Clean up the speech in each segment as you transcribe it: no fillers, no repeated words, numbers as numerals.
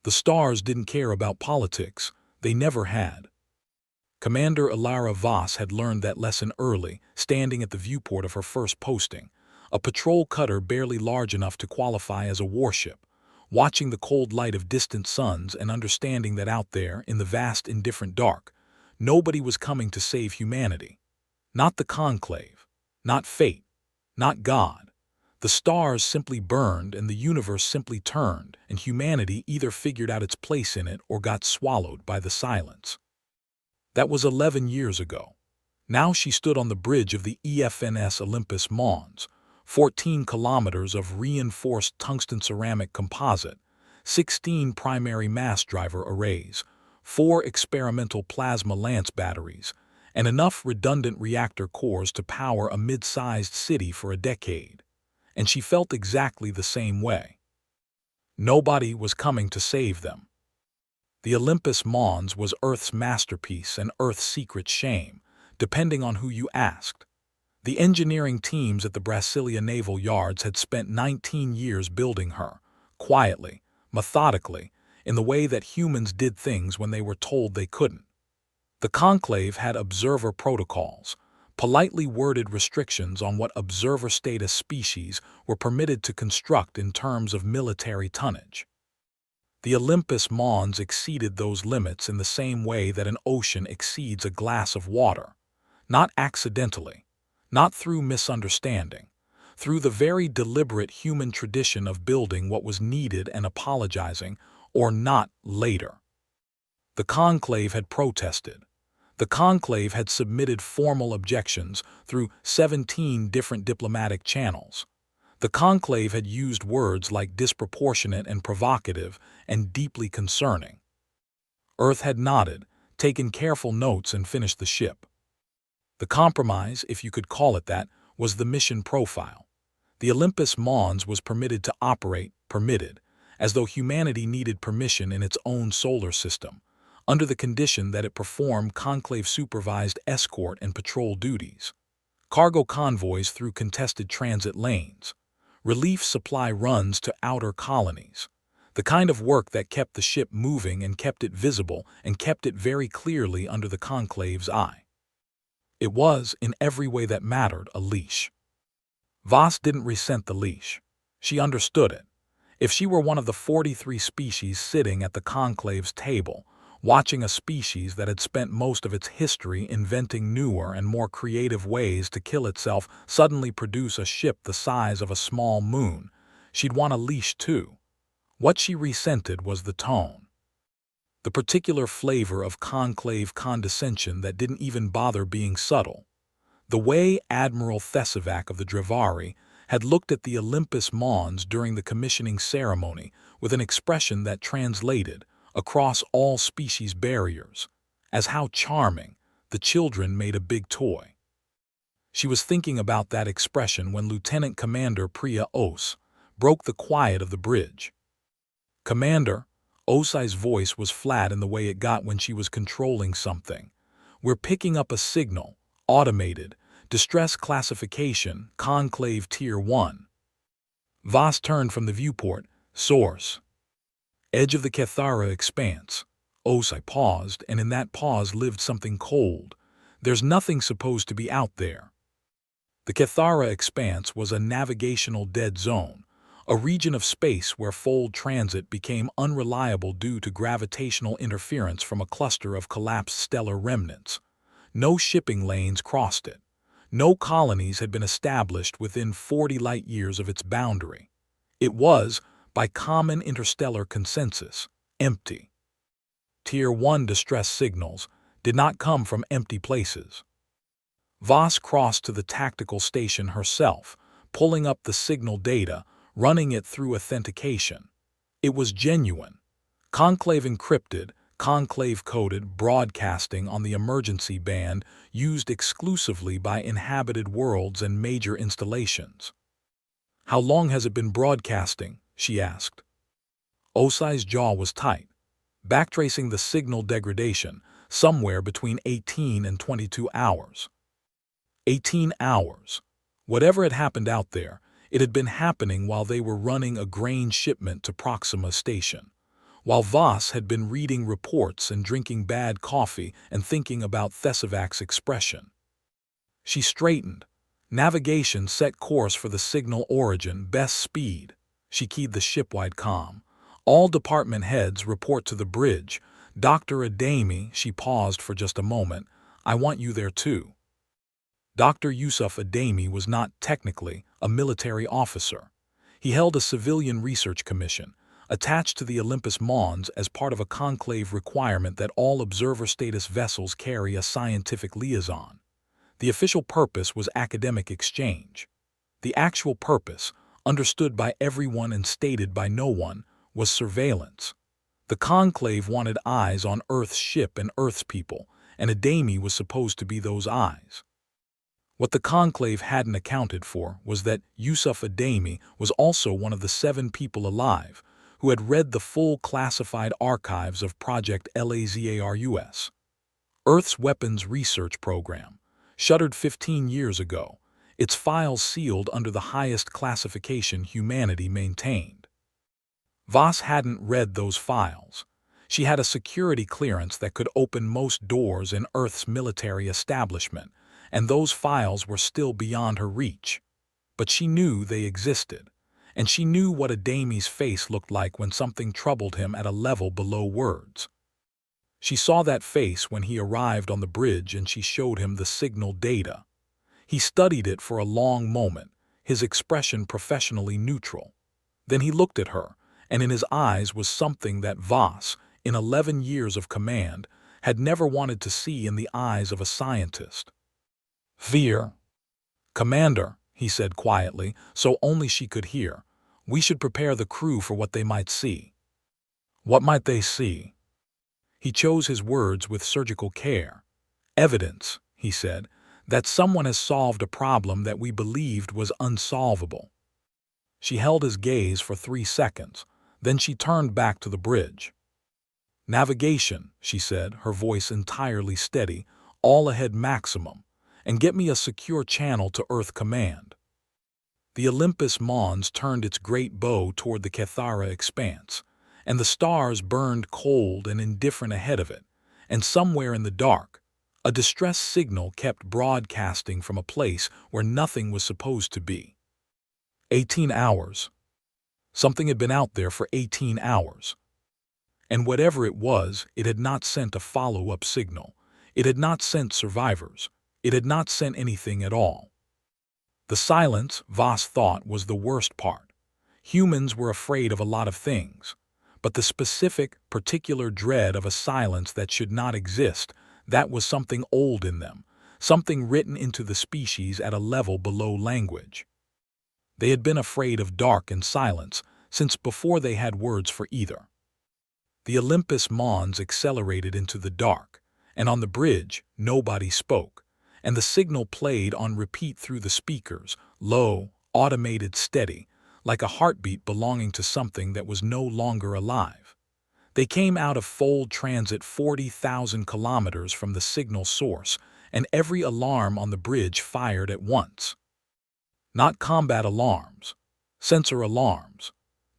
The stars didn't care about politics. They never had. Commander Ilara Voss had learned that lesson early, standing at the viewport of her first posting, a patrol cutter barely large enough to qualify as a warship, watching the cold light of distant suns and understanding that out there, in the vast indifferent dark, nobody was coming to save humanity. Not the conclave, not fate, not God. The stars simply burned and the universe simply turned, and humanity either figured out its place in it or got swallowed by the silence. That was 11 years ago. Now she stood on the bridge of the EFNS Olympus Mons, 14 kilometers of reinforced tungsten ceramic composite, 16 primary mass driver arrays, 4 experimental plasma lance batteries, and enough redundant reactor cores to power a mid-sized city for a decade. And she felt exactly the same way. Nobody was coming to save them. The Olympus Mons was Earth's masterpiece and Earth's secret shame, depending on who you asked. The engineering teams at the Brasilia Naval Yards had spent 19 years building her, quietly, methodically, in the way that humans did things when they were told they couldn't. The conclave had observer protocols, politely worded restrictions on what observer status species were permitted to construct in terms of military tonnage. The Olympus Mons exceeded those limits in the same way that an ocean exceeds a glass of water, not accidentally, not through misunderstanding, through the very deliberate human tradition of building what was needed and apologizing, or not, later. The conclave had protested. The conclave had submitted formal objections through 17 different diplomatic channels. The conclave had used words like disproportionate and provocative and deeply concerning. Earth had nodded, taken careful notes, and finished the ship. The compromise, if you could call it that, was the mission profile. The Olympus Mons was permitted to operate, as though humanity needed permission in its own solar system, under the condition that it perform conclave-supervised escort and patrol duties, cargo convoys through contested transit lanes, relief supply runs to outer colonies, the kind of work that kept the ship moving and kept it visible and kept it very clearly under the conclave's eye. It was, in every way that mattered, a leash. Voss didn't resent the leash. She understood it. If she were one of the 43 species sitting at the conclave's table, watching a species that had spent most of its history inventing newer and more creative ways to kill itself suddenly produce a ship the size of a small moon, she'd want a leash too. What she resented was the tone. The particular flavor of conclave condescension that didn't even bother being subtle. The way Admiral Thesavac of the Drevari had looked at the Olympus Mons during the commissioning ceremony with an expression that translated, across all species barriers, as how charming, the children made a big toy. She was thinking about that expression when Lieutenant Commander Priya Os broke the quiet of the bridge. "Commander," Osai's voice was flat in the way it got when she was controlling something. "We're picking up a signal, automated, distress classification, conclave tier 1. Voss turned from the viewport. "Source. Edge of the Kethara expanse." Osai paused, and in that pause lived something cold. "There's nothing supposed to be out there." The Kethara expanse was a navigational dead zone, a region of space where fold transit became unreliable due to gravitational interference from a cluster of collapsed stellar remnants. No shipping lanes crossed it. No colonies had been established within 40 light-years of its boundary. It was, by common interstellar consensus, empty. Tier 1 distress signals did not come from empty places. Voss crossed to the tactical station herself, pulling up the signal data, running it through authentication. It was genuine. Conclave encrypted, conclave-coded broadcasting on the emergency band used exclusively by inhabited worlds and major installations. "How long has it been broadcasting?" she asked. Osai's jaw was tight, backtracing the signal degradation, somewhere between 18 and 22 hours. 18 hours. Whatever had happened out there, it had been happening while they were running a grain shipment to Proxima Station. while Voss had been reading reports and drinking bad coffee and thinking about Thesivac's expression. She straightened. Navigation set course for the signal origin, best speed. She keyed the shipwide comm. All department heads report to the bridge. Dr. Adami, she paused for just a moment. I want you there too. Dr. Yusuf Adami was not technically a military officer. He held a civilian research commission, attached to the Olympus Mons as part of a conclave requirement that all observer status vessels carry a scientific liaison. The official purpose was academic exchange. The actual purpose, understood by everyone and stated by no one, was surveillance. The conclave wanted eyes on Earth's ship and Earth's people, and Adami was supposed to be those eyes. What the conclave hadn't accounted for was that Yusuf Adami was also one of the 7 people alive who had read the full classified archives of Project Lazarus, Earth's weapons research program, shuttered 15 years ago, its files sealed under the highest classification humanity maintained. Voss hadn't read those files. She had a security clearance that could open most doors in Earth's military establishment, and those files were still beyond her reach. But she knew they existed, and she knew what Adami's face looked like when something troubled him at a level below words. She saw that face when he arrived on the bridge and she showed him the signal data. He studied it for a long moment, his expression professionally neutral. Then he looked at her, and in his eyes was something that Voss, in 11 years of command, had never wanted to see in the eyes of a scientist. Fear. Commander, he said quietly, so only she could hear, we should prepare the crew for what they might see. What might they see? He chose his words with surgical care. Evidence, he said, that someone has solved a problem that we believed was unsolvable. She held his gaze for 3 seconds, then she turned back to the bridge. Navigation, she said, her voice entirely steady, all ahead maximum, and get me a secure channel to Earth Command. The Olympus Mons turned its great bow toward the Cathara expanse, and the stars burned cold and indifferent ahead of it, and somewhere in the dark, a distress signal kept broadcasting from a place where nothing was supposed to be. 18 hours. Something had been out there for 18 hours. And whatever it was, it had not sent a follow-up signal. It had not sent survivors. It had not sent anything at all. The silence, Voss thought, was the worst part. Humans were afraid of a lot of things, but the specific, particular dread of a silence that should not exist, that was something old in them, something written into the species at a level below language. They had been afraid of dark and silence since before they had words for either. The Olympus Mons accelerated into the dark, and on the bridge, nobody spoke, and the signal played on repeat through the speakers, low, automated, steady, like a heartbeat belonging to something that was no longer alive. They came out of fold transit 40,000 kilometers from the signal source, and every alarm on the bridge fired at once. Not combat alarms, sensor alarms.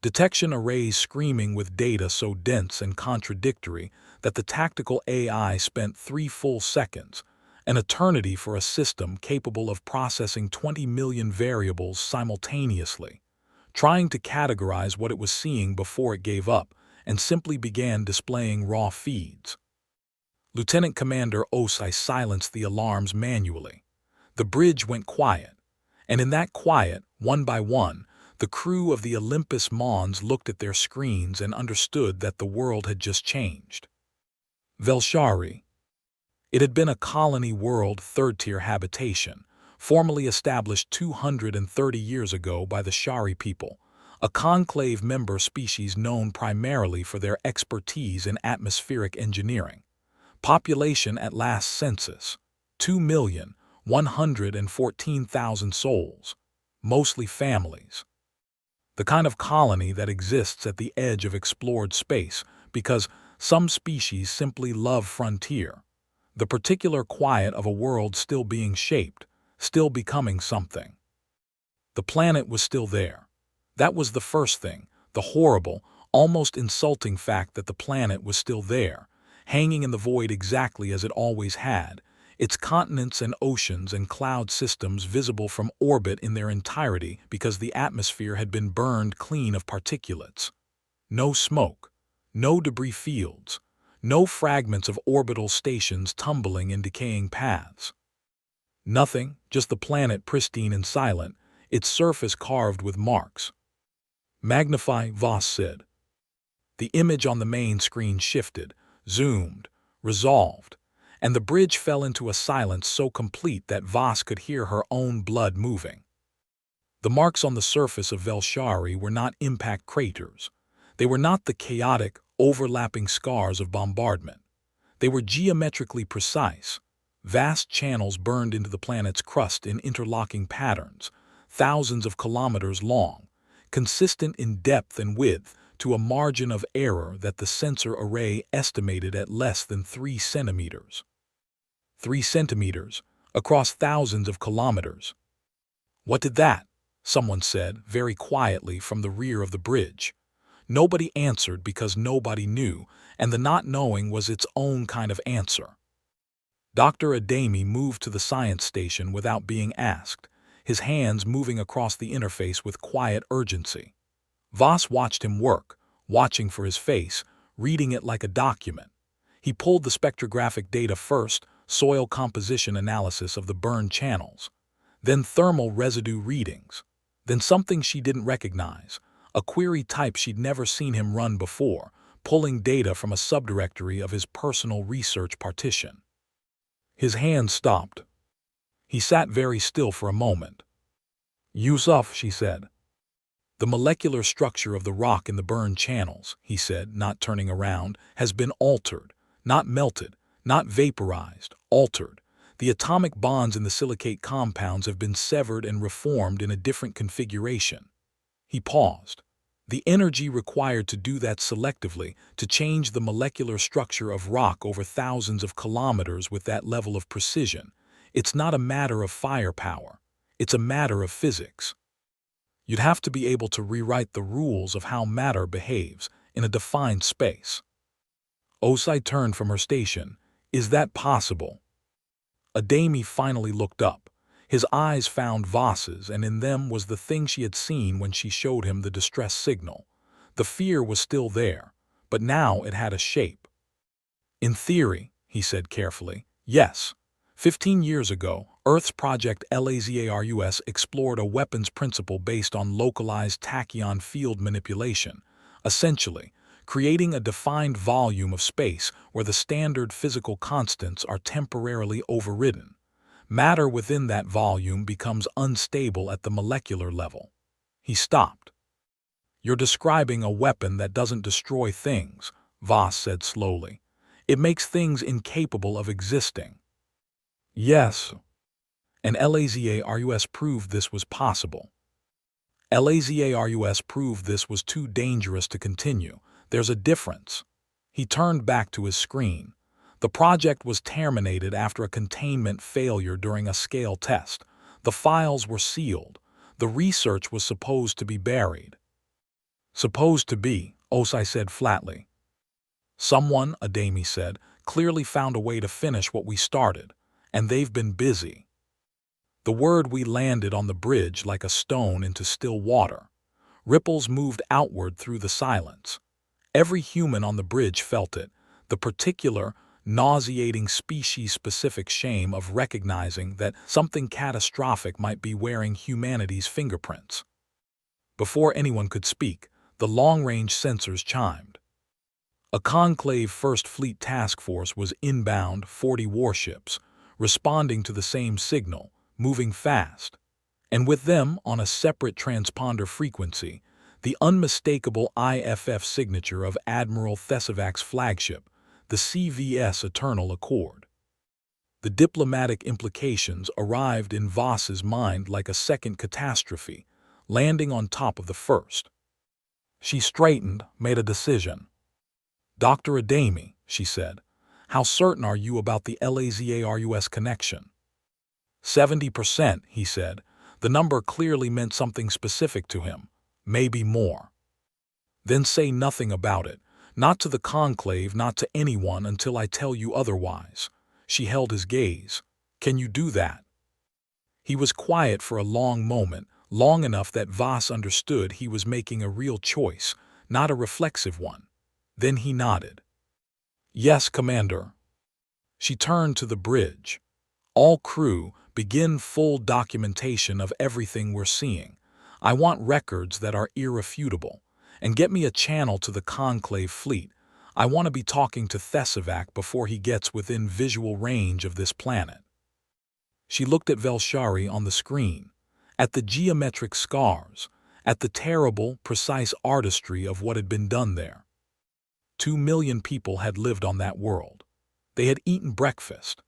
Detection arrays screaming with data so dense and contradictory that the tactical AI spent 3 full seconds, an eternity for a system capable of processing 20 million variables simultaneously, trying to categorize what it was seeing before it gave up and simply began displaying raw feeds. Lieutenant Commander Osai silenced the alarms manually. The bridge went quiet, and in that quiet, one by one, the crew of the Olympus Mons looked at their screens and understood that the world had just changed. Velshari. It had been a colony world third-tier habitation, formally established 230 years ago by the Shari people, a conclave member species known primarily for their expertise in atmospheric engineering. Population at last census, 2,114,000 souls, mostly families. The kind of colony that exists at the edge of explored space because some species simply love frontier, the particular quiet of a world still being shaped, still becoming something. The planet was still there. That was the first thing, the horrible, almost insulting fact that the planet was still there, hanging in the void exactly as it always had, its continents and oceans and cloud systems visible from orbit in their entirety because the atmosphere had been burned clean of particulates. No smoke, no debris fields, no fragments of orbital stations tumbling in decaying paths. Nothing, just the planet pristine and silent, its surface carved with marks. "Magnify," Voss said. The image on the main screen shifted, zoomed, resolved, and the bridge fell into a silence so complete that Voss could hear her own blood moving. The marks on the surface of Velshari were not impact craters. They were not the chaotic, overlapping scars of bombardment. They were geometrically precise, vast channels burned into the planet's crust in interlocking patterns, thousands of kilometers long, consistent in depth and width to a margin of error that the sensor array estimated at less than 3 centimeters. 3 centimeters, across thousands of kilometers. "What did that?" someone said, very quietly from the rear of the bridge. Nobody answered because nobody knew, and the not knowing was its own kind of answer. Dr. Adami moved to the science station without being asked, his hands moving across the interface with quiet urgency. Voss watched him work, watching for his face, reading it like a document. He pulled the spectrographic data first, soil composition analysis of the burned channels, then thermal residue readings, then something she didn't recognize, a query type she'd never seen him run before, pulling data from a subdirectory of his personal research partition. His hand stopped. He sat very still for a moment. "Yusuf," she said. "The molecular structure of the rock in the burned channels," he said, not turning around, "has been altered, not melted, not vaporized, altered. The atomic bonds in the silicate compounds have been severed and reformed in a different configuration." He paused. "The energy required to do that selectively, to change the molecular structure of rock over thousands of kilometers with that level of precision, it's not a matter of firepower. It's a matter of physics. You'd have to be able to rewrite the rules of how matter behaves in a defined space." Osai turned from her station. "Is that possible?" Adami finally looked up. His eyes found Voss's, and in them was the thing she had seen when she showed him the distress signal. The fear was still there, but now it had a shape. "In theory," he said carefully, "yes. 15 years ago, Earth's Project LAZARUS explored a weapons principle based on localized tachyon field manipulation, essentially creating a defined volume of space where the standard physical constants are temporarily overridden. Matter within that volume becomes unstable at the molecular level." He stopped. "You're describing a weapon that doesn't destroy things," Voss said slowly. "It makes things incapable of existing." "Yes. And LAZARUS proved this was possible. LAZARUS proved this was too dangerous to continue. There's a difference." He turned back to his screen. "The project was terminated after a containment failure during a scale test. The files were sealed. The research was supposed to be buried." "Supposed to be," Osai said flatly. "Someone," Adami said, "clearly found a way to finish what we started, and they've been busy." The word "we" landed on the bridge like a stone into still water. Ripples moved outward through the silence. Every human on the bridge felt it, the particular, nauseating species-specific shame of recognizing that something catastrophic might be wearing humanity's fingerprints. Before anyone could speak, the long-range sensors chimed. A conclave First Fleet task force was inbound, 40 warships, responding to the same signal, moving fast. And with them, on a separate transponder frequency, the unmistakable IFF signature of Admiral Thesevac's flagship, the CVS Eternal Accord. The diplomatic implications arrived in Voss's mind like a second catastrophe, landing on top of the first. She straightened, made a decision. "Dr. Adami," she said, "how certain are you about the LAZARUS connection?" 70%, he said. The number clearly meant something specific to him, maybe more. Then say nothing about it. Not to the conclave, not to anyone until I tell you otherwise. She held his gaze. Can you do that? He was quiet for a long moment, long enough that Voss understood he was making a real choice, not a reflexive one. Then he nodded. Yes, Commander. She turned to the bridge. All crew, begin full documentation of everything we're seeing. I want records that are irrefutable. And get me a channel to the conclave fleet. I want to be talking to Thesavac before he gets within visual range of this planet. She looked at Velshari on the screen, at the geometric scars, at the terrible, precise artistry of what had been done there. 2 million people had lived on that world. They had eaten breakfast.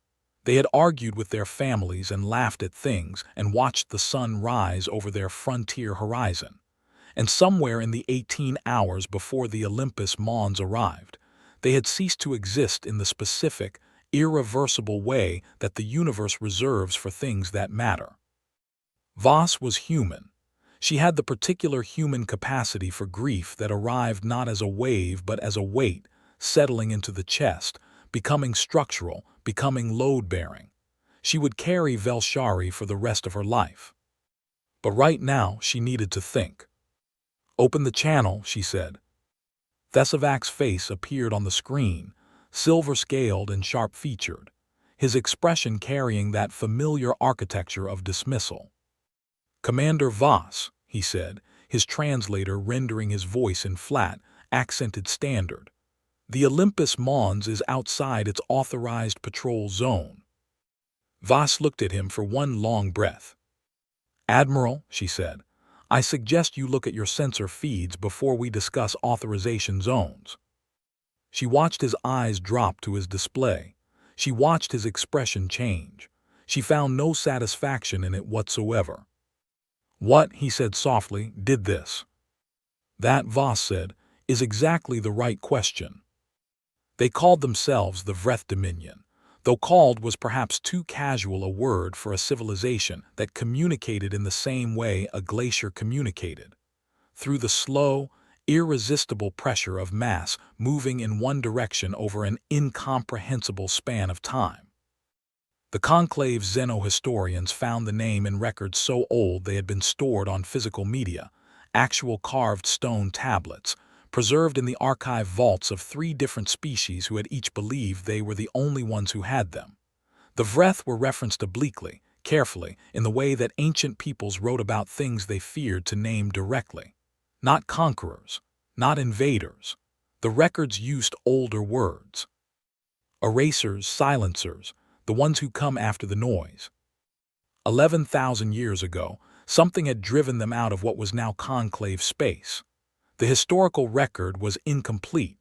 They had argued with their families and laughed at things and watched the sun rise over their frontier horizon. And somewhere in the 18 hours before the Olympus Mons arrived, they had ceased to exist in the specific, irreversible way that the universe reserves for things that matter. Voss was human. She had the particular human capacity for grief that arrived not as a wave but as a weight, settling into the chest, becoming structural, becoming load-bearing. She would carry Velshari for the rest of her life. But right now she needed to think. Open the channel, she said. Thesavac's face appeared on the screen, silver-scaled and sharp-featured, his expression carrying that familiar architecture of dismissal. Commander Voss, he said, his translator rendering his voice in flat, accented standard. The Olympus Mons is outside its authorized patrol zone. Voss looked at him for one long breath. Admiral, she said, I suggest you look at your sensor feeds before we discuss authorization zones. She watched his eyes drop to his display. She watched his expression change. She found no satisfaction in it whatsoever. What, he said softly, did this? That, Voss said, is exactly the right question. They called themselves the Vreth Dominion, though called was perhaps too casual a word for a civilization that communicated in the same way a glacier communicated, through the slow, irresistible pressure of mass moving in one direction over an incomprehensible span of time. The conclave's xenohistorians found the name in records so old they had been stored on physical media, actual carved stone tablets, preserved in the archive vaults of 3 different species who had each believed they were the only ones who had them. The Vreth were referenced obliquely, carefully, in the way that ancient peoples wrote about things they feared to name directly. Not conquerors, not invaders. The records used older words. Erasers, silencers, the ones who come after the noise. 11,000 years ago, something had driven them out of what was now conclave space. The historical record was incomplete,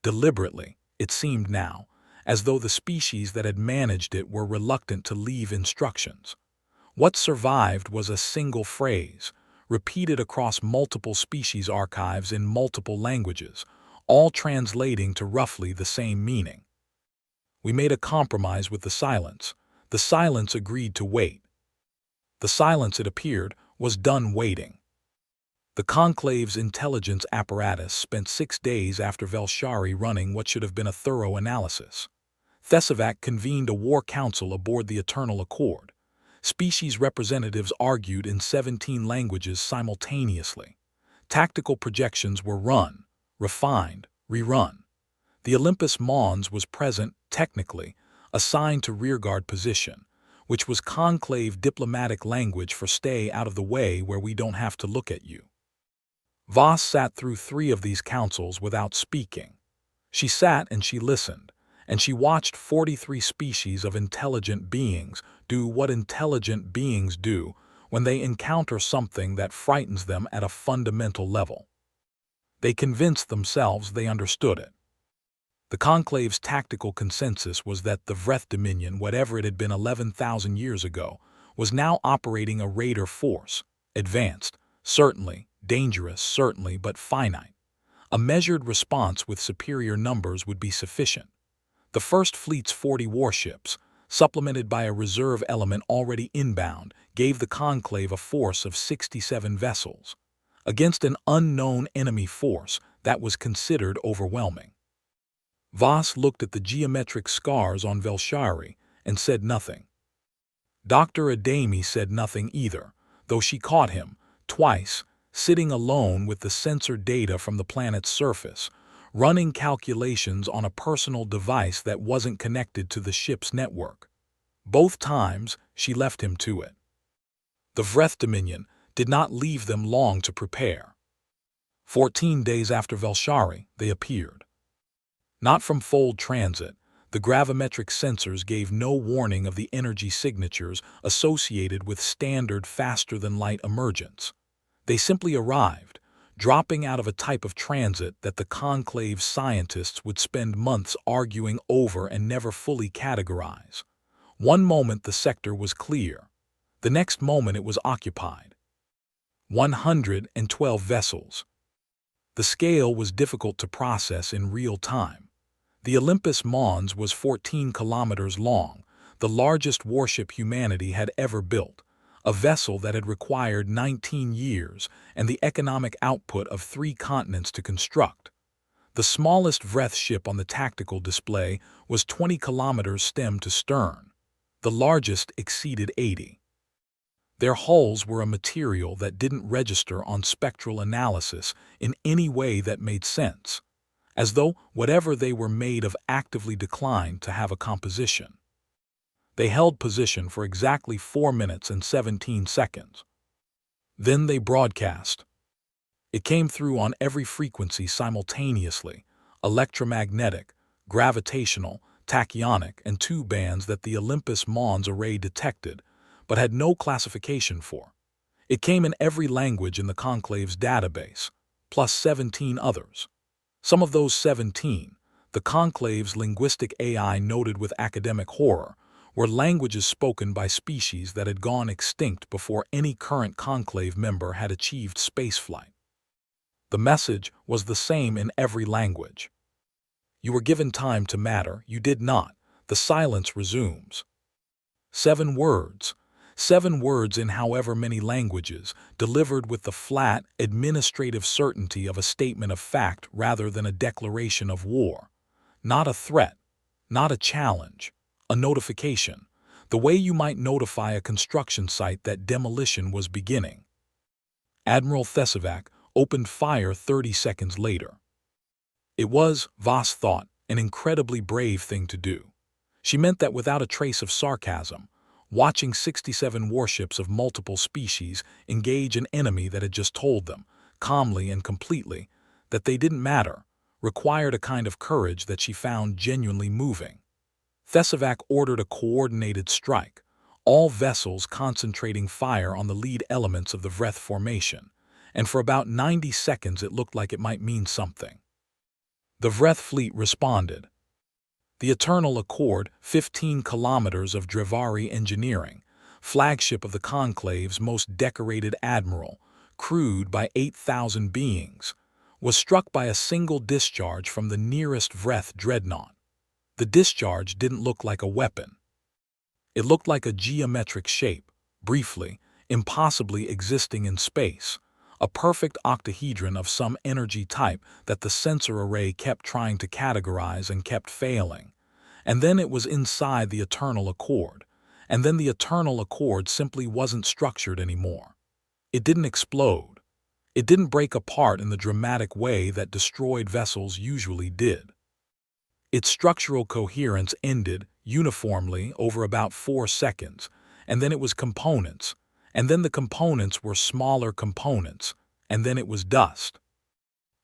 deliberately, it seemed now, as though the species that had managed it were reluctant to leave instructions. What survived was a single phrase, repeated across multiple species archives in multiple languages, all translating to roughly the same meaning. We made a compromise with the silence. The silence agreed to wait. The silence, it appeared, was done waiting. The conclave's intelligence apparatus spent 6 days after Velshari running what should have been a thorough analysis. Thesavac convened a war council aboard the Eternal Accord. Species representatives argued in 17 languages simultaneously. Tactical projections were run, refined, rerun. The Olympus Mons was present, technically, assigned to rearguard position, which was conclave diplomatic language for stay out of the way where we don't have to look at you. Voss sat through 3 of these councils without speaking. She sat and she listened, and she watched 43 species of intelligent beings do what intelligent beings do when they encounter something that frightens them at a fundamental level. They convinced themselves they understood it. The conclave's tactical consensus was that the Vreth Dominion, whatever it had been 11,000 years ago, was now operating a raider force, advanced, certainly, dangerous, certainly, but finite. A measured response with superior numbers would be sufficient. The First Fleet's 40 warships, supplemented by a reserve element already inbound, gave the conclave a force of 67 vessels. Against an unknown enemy force, that was considered overwhelming. Voss looked at the geometric scars on Velshari and said nothing. Dr. Adami said nothing either, though she caught him, twice, sitting alone with the sensor data from the planet's surface, running calculations on a personal device that wasn't connected to the ship's network. Both times, she left him to it. The Vreth Dominion did not leave them long to prepare. 14 days after Velshari, they appeared. Not from fold transit, the gravimetric sensors gave no warning of the energy signatures associated with standard faster-than-light emergence. They simply arrived, dropping out of a type of transit that the Conclave's scientists would spend months arguing over and never fully categorize. One moment the sector was clear. The next moment it was occupied. 112 vessels. The scale was difficult to process in real time. The Olympus Mons was 14 kilometers long, the largest warship humanity had ever built, a vessel that had required 19 years and the economic output of 3 continents to construct. The smallest Vreth ship on the tactical display was 20 kilometers stem to stern. The largest exceeded 80. Their hulls were a material that didn't register on spectral analysis in any way that made sense, as though whatever they were made of actively declined to have a composition. They held position for exactly 4 minutes and 17 seconds. Then they broadcast. It came through on every frequency simultaneously, electromagnetic, gravitational, tachyonic, and 2 bands that the Olympus Mons array detected, but had no classification for. It came in every language in the Conclave's database, plus 17 others. Some of those 17, the Conclave's linguistic AI noted with academic horror, were languages spoken by species that had gone extinct before any current Conclave member had achieved spaceflight. The message was the same in every language. You were given time to matter, you did not. The silence resumes. 7 words. 7 words in however many languages, delivered with the flat, administrative certainty of a statement of fact rather than a declaration of war. Not a threat, not a challenge, a notification, the way you might notify a construction site that demolition was beginning. Admiral Thesevac opened fire 30 seconds later. It was, Voss thought, an incredibly brave thing to do. She meant that without a trace of sarcasm, watching 67 warships of multiple species engage an enemy that had just told them, calmly and completely, that they didn't matter, required a kind of courage that she found genuinely moving. Thesevac ordered a coordinated strike, all vessels concentrating fire on the lead elements of the Vreth formation, and for about 90 seconds it looked like it might mean something. The Vreth fleet responded. The Eternal Accord, 15 kilometers of Drevari engineering, flagship of the Conclave's most decorated admiral, crewed by 8,000 beings, was struck by a single discharge from the nearest Vreth Dreadnought. The discharge didn't look like a weapon. It looked like a geometric shape, briefly, impossibly existing in space, a perfect octahedron of some energy type that the sensor array kept trying to categorize and kept failing. And then it was inside the Eternal Accord, and then the Eternal Accord simply wasn't structured anymore. It didn't explode. It didn't break apart in the dramatic way that destroyed vessels usually did. Its structural coherence ended uniformly over about 4 seconds, and then it was components, and then the components were smaller components, and then it was dust.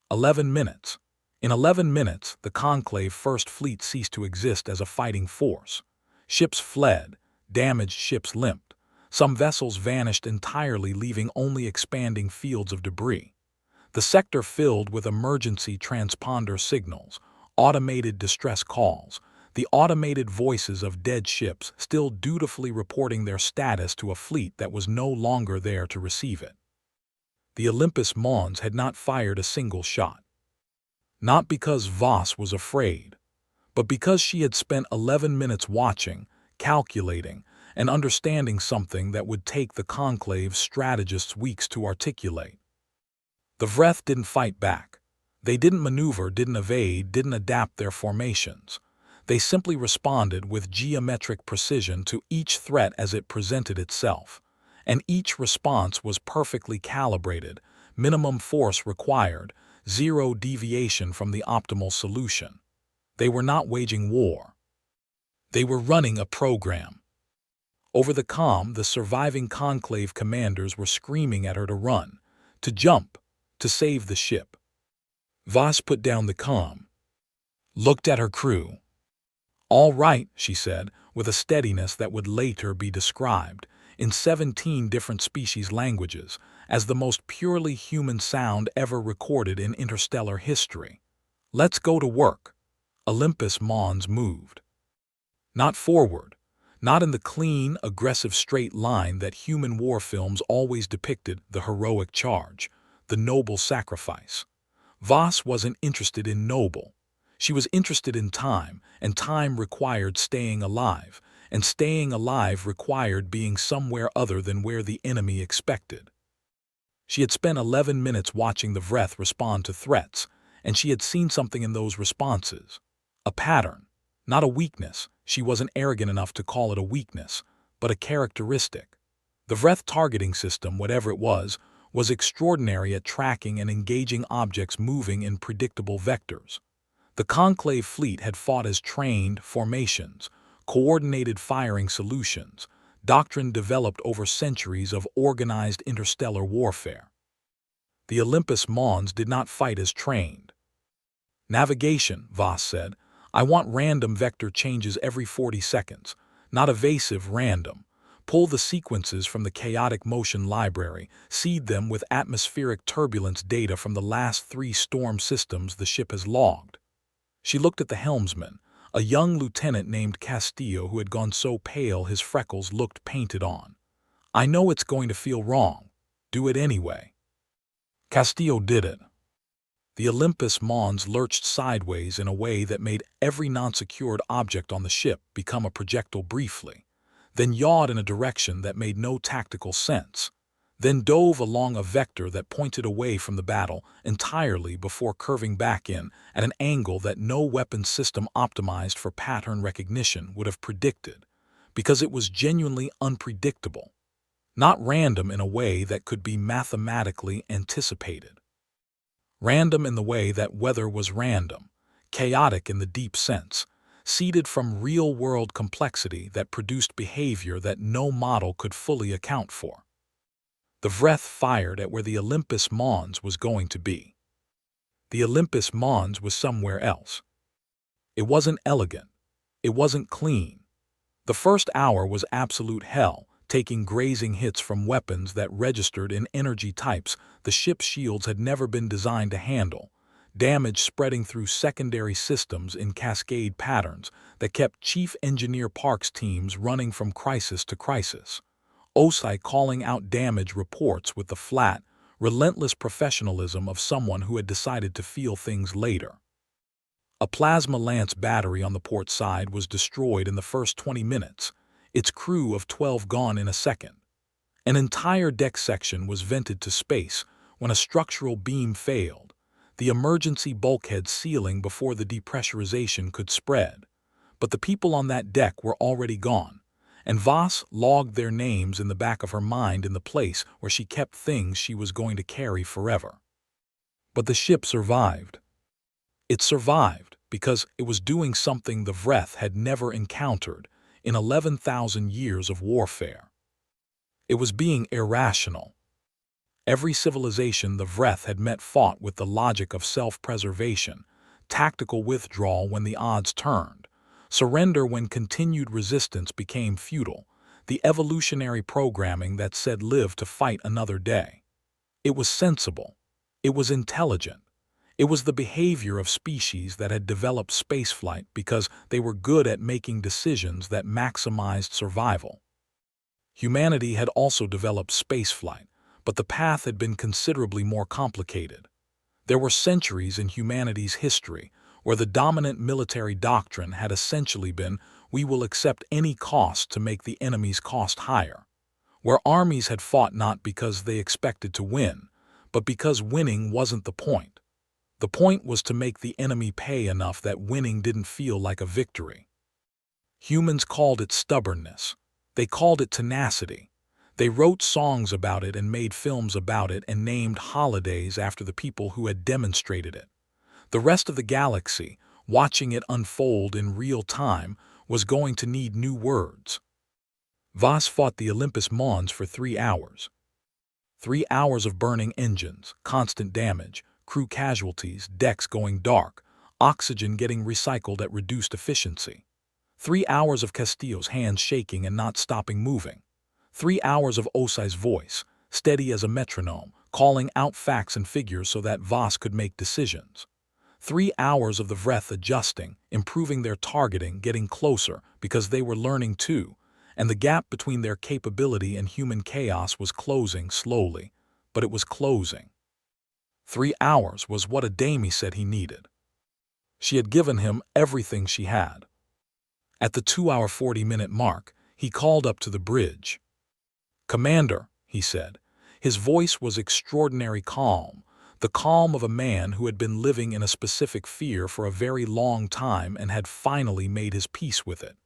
11 minutes. In 11 minutes, the Conclave First Fleet ceased to exist as a fighting force. Ships fled, damaged ships limped. Some vessels vanished entirely, leaving only expanding fields of debris. The sector filled with emergency transponder signals, automated distress calls, the automated voices of dead ships still dutifully reporting their status to a fleet that was no longer there to receive it. The Olympus Mons had not fired a single shot. Not because Voss was afraid, but because she had spent 11 minutes watching, calculating, and understanding something that would take the Conclave's strategists weeks to articulate. The Vreth didn't fight back. They didn't maneuver, didn't evade, didn't adapt their formations. They simply responded with geometric precision to each threat as it presented itself. And each response was perfectly calibrated, minimum force required, zero deviation from the optimal solution. They were not waging war. They were running a program. Over the comm, the surviving conclave commanders were screaming at her to run, to jump, to save the ship. Voss put down the comm, looked at her crew. "All right," she said, with a steadiness that would later be described, in 17 different species languages, as the most purely human sound ever recorded in interstellar history. "Let's go to work." Olympus Mons moved. Not forward, not in the clean, aggressive straight line that human war films always depicted, the heroic charge, the noble sacrifice. Voss wasn't interested in noble. She was interested in time, and time required staying alive, and staying alive required being somewhere other than where the enemy expected. She had spent 11 minutes watching the Vreth respond to threats, and she had seen something in those responses. A pattern, not a weakness. She wasn't arrogant enough to call it a weakness, but a characteristic. The Vreth targeting system, whatever it was extraordinary at tracking and engaging objects moving in predictable vectors. The Conclave fleet had fought as trained formations, coordinated firing solutions, doctrine developed over centuries of organized interstellar warfare. The Olympus Mons did not fight as trained. "Navigation," Voss said. "I want random vector changes every 40 seconds, not evasive random. Pull the sequences from the chaotic motion library, seed them with atmospheric turbulence data from the last 3 storm systems the ship has logged." She looked at the helmsman, a young lieutenant named Castillo who had gone so pale his freckles looked painted on. "I know it's going to feel wrong. Do it anyway." Castillo did it. The Olympus Mons lurched sideways in a way that made every non-secured object on the ship become a projectile briefly, then yawed in a direction that made no tactical sense, then dove along a vector that pointed away from the battle entirely before curving back in at an angle that no weapons system optimized for pattern recognition would have predicted, because it was genuinely unpredictable, not random in a way that could be mathematically anticipated. Random in the way that weather was random, chaotic in the deep sense, seeded from real-world complexity that produced behavior that no model could fully account for. The Vreth fired at where the Olympus Mons was going to be. The Olympus Mons was somewhere else. It wasn't elegant. It wasn't clean. The first hour was absolute hell, taking grazing hits from weapons that registered in energy types the ship's shields had never been designed to handle, damage spreading through secondary systems in cascade patterns that kept Chief Engineer Park's teams running from crisis to crisis. OSI calling out damage reports with the flat, relentless professionalism of someone who had decided to feel things later. A plasma lance battery on the port side was destroyed in the first 20 minutes, its crew of 12 gone in a second. An entire deck section was vented to space when a structural beam failed, the emergency bulkhead sealing before the depressurization could spread. But the people on that deck were already gone, and Voss logged their names in the back of her mind in the place where she kept things she was going to carry forever. But the ship survived. It survived because it was doing something the Vreth had never encountered in 11,000 years of warfare. It was being irrational. Every civilization the Vreth had met fought with the logic of self-preservation, tactical withdrawal when the odds turned, surrender when continued resistance became futile, the evolutionary programming that said live to fight another day. It was sensible. It was intelligent. It was the behavior of species that had developed spaceflight because they were good at making decisions that maximized survival. Humanity had also developed spaceflight, but the path had been considerably more complicated. There were centuries in humanity's history where the dominant military doctrine had essentially been, we will accept any cost to make the enemy's cost higher, where armies had fought not because they expected to win, but because winning wasn't the point. The point was to make the enemy pay enough that winning didn't feel like a victory. Humans called it stubbornness. They called it tenacity. They wrote songs about it and made films about it and named holidays after the people who had demonstrated it. The rest of the galaxy, watching it unfold in real time, was going to need new words. Voss fought the Olympus Mons for 3 hours. 3 hours of burning engines, constant damage, crew casualties, decks going dark, oxygen getting recycled at reduced efficiency. 3 hours of Castillo's hands shaking and not stopping moving. 3 hours of Osai's voice, steady as a metronome, calling out facts and figures so that Voss could make decisions. 3 hours of the Vreth adjusting, improving their targeting, getting closer, because they were learning too, and the gap between their capability and human chaos was closing slowly, but it was closing. 3 hours was what Adami said he needed. She had given him everything she had. At the 2-hour 40-minute mark, he called up to the bridge. "Commander," he said. His voice was extraordinary calm, the calm of a man who had been living in a specific fear for a very long time and had finally made his peace with it.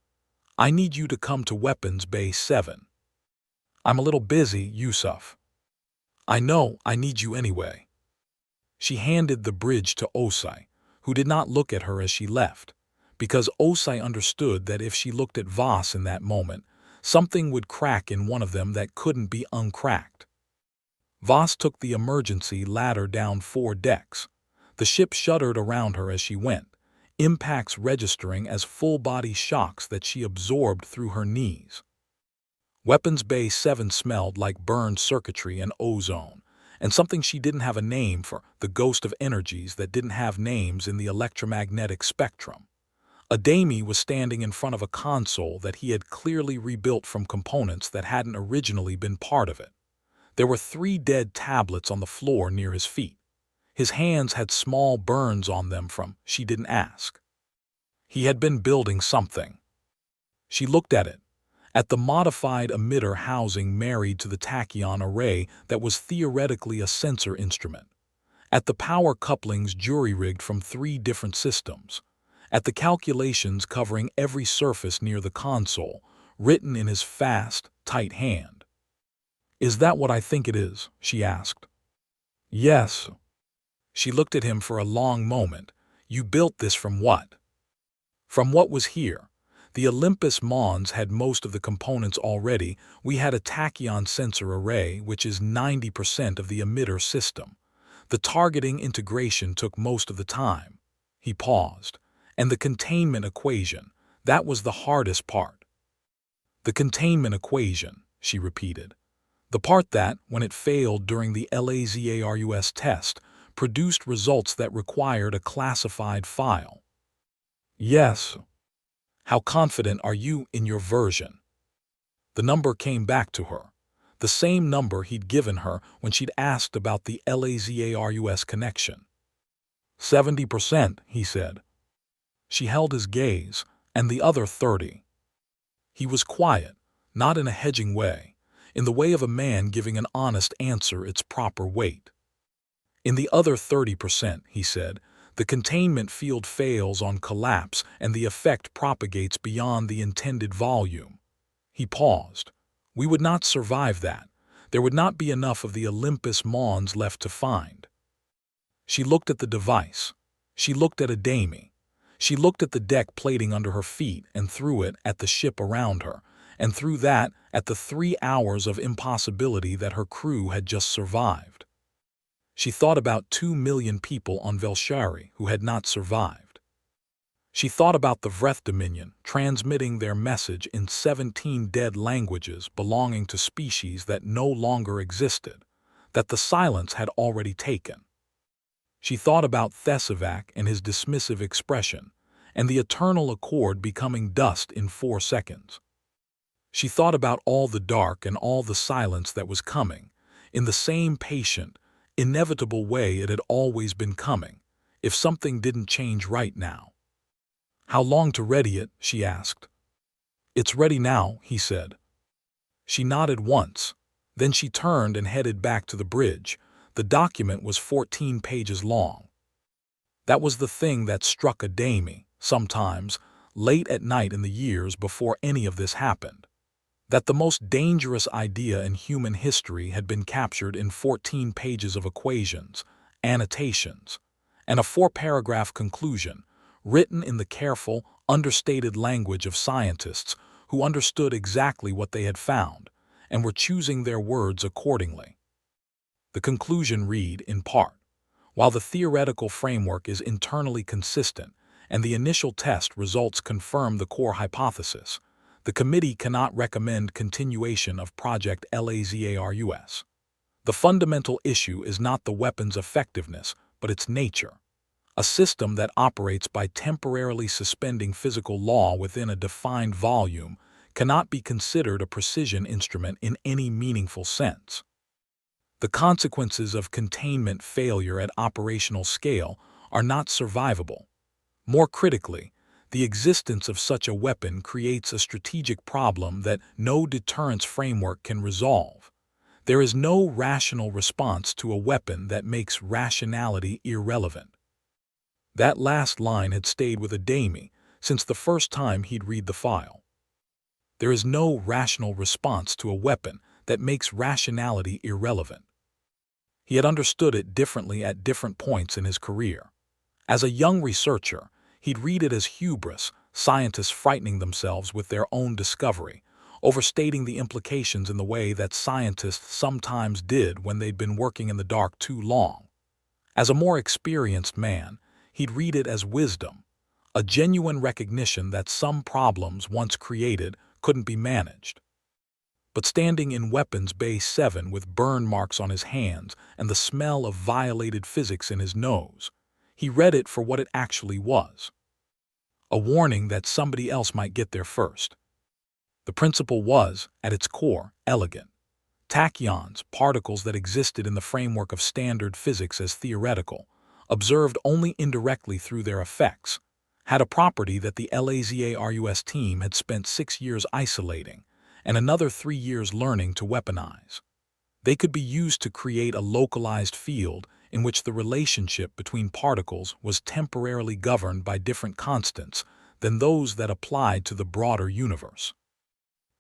"I need you to come to Weapons Bay 7. I'm a little busy, Yusuf." "I know, I need you anyway." She handed the bridge to Osai, who did not look at her as she left, because Osai understood that if she looked at Voss in that moment, something would crack in one of them that couldn't be uncracked. Voss took the emergency ladder down 4 decks. The ship shuddered around her as she went, impacts registering as full-body shocks that she absorbed through her knees. Weapons Bay 7 smelled like burned circuitry and ozone, and something she didn't have a name for, the ghost of energies that didn't have names in the electromagnetic spectrum. Adami was standing in front of a console that he had clearly rebuilt from components that hadn't originally been part of it. There were 3 dead tablets on the floor near his feet. His hands had small burns on them from, she didn't ask. He had been building something. She looked at it, at the modified emitter housing married to the tachyon array that was theoretically a sensor instrument, at the power couplings jury-rigged from 3 different systems, at the calculations covering every surface near the console, written in his fast, tight hand. "Is that what I think it is?" she asked. "Yes." She looked at him for a long moment. "You built this from what?" "From what was here. The Olympus Mons had most of the components already. We had a tachyon sensor array, which is 90% of the emitter system. The targeting integration took most of the time." He paused. "And the containment equation, that was the hardest part." "The containment equation," she repeated. "The part that, when it failed during the LAZARUS test, produced results that required a classified file." "Yes." "How confident are you in your version?" The number came back to her, the same number he'd given her when she'd asked about the LAZARUS connection. 70%, he said. She held his gaze, and the other 30. He was quiet, not in a hedging way, in the way of a man giving an honest answer its proper weight. "In the other 30%, he said, the containment field fails on collapse and the effect propagates beyond the intended volume." He paused. "We would not survive that. There would not be enough of the Olympus Mons left to find." She looked at the device. She looked at Adami. She looked at the deck plating under her feet and through it at the ship around her, and through that at the 3 hours of impossibility that her crew had just survived. She thought about 2 million people on Velshari who had not survived. She thought about the Vreth Dominion transmitting their message in 17 dead languages belonging to species that no longer existed, that the silence had already taken. She thought about Thesavac and his dismissive expression, and the eternal accord becoming dust in 4 seconds. She thought about all the dark and all the silence that was coming, in the same patient, inevitable way it had always been coming, if something didn't change right now. "How long to ready it?" she asked. "It's ready now," he said. She nodded once. Then she turned and headed back to the bridge. The document was 14 pages long. That was the thing that struck Adami, sometimes, late at night in the years before any of this happened. That the most dangerous idea in human history had been captured in 14 pages of equations, annotations, and a 4-paragraph conclusion, written in the careful, understated language of scientists who understood exactly what they had found and were choosing their words accordingly. The conclusion read, in part, while the theoretical framework is internally consistent and the initial test results confirm the core hypothesis, the committee cannot recommend continuation of Project LAZARUS. The fundamental issue is not the weapon's effectiveness, but its nature. A system that operates by temporarily suspending physical law within a defined volume cannot be considered a precision instrument in any meaningful sense. The consequences of containment failure at operational scale are not survivable. More critically, the existence of such a weapon creates a strategic problem that no deterrence framework can resolve. There is no rational response to a weapon that makes rationality irrelevant. That last line had stayed with Adami since the first time he'd read the file. There is no rational response to a weapon that makes rationality irrelevant. He had understood it differently at different points in his career. As a young researcher, he'd read it as hubris, scientists frightening themselves with their own discovery, overstating the implications in the way that scientists sometimes did when they'd been working in the dark too long. As a more experienced man, he'd read it as wisdom, a genuine recognition that some problems once created couldn't be managed. But standing in Weapons Bay 7 with burn marks on his hands and the smell of violated physics in his nose, he read it for what it actually was. A warning that somebody else might get there first. The principle was, at its core, elegant. Tachyons, particles that existed in the framework of standard physics as theoretical, observed only indirectly through their effects, had a property that the LAZARUS team had spent 6 years isolating and another 3 years learning to weaponize. They could be used to create a localized field in which the relationship between particles was temporarily governed by different constants than those that applied to the broader universe.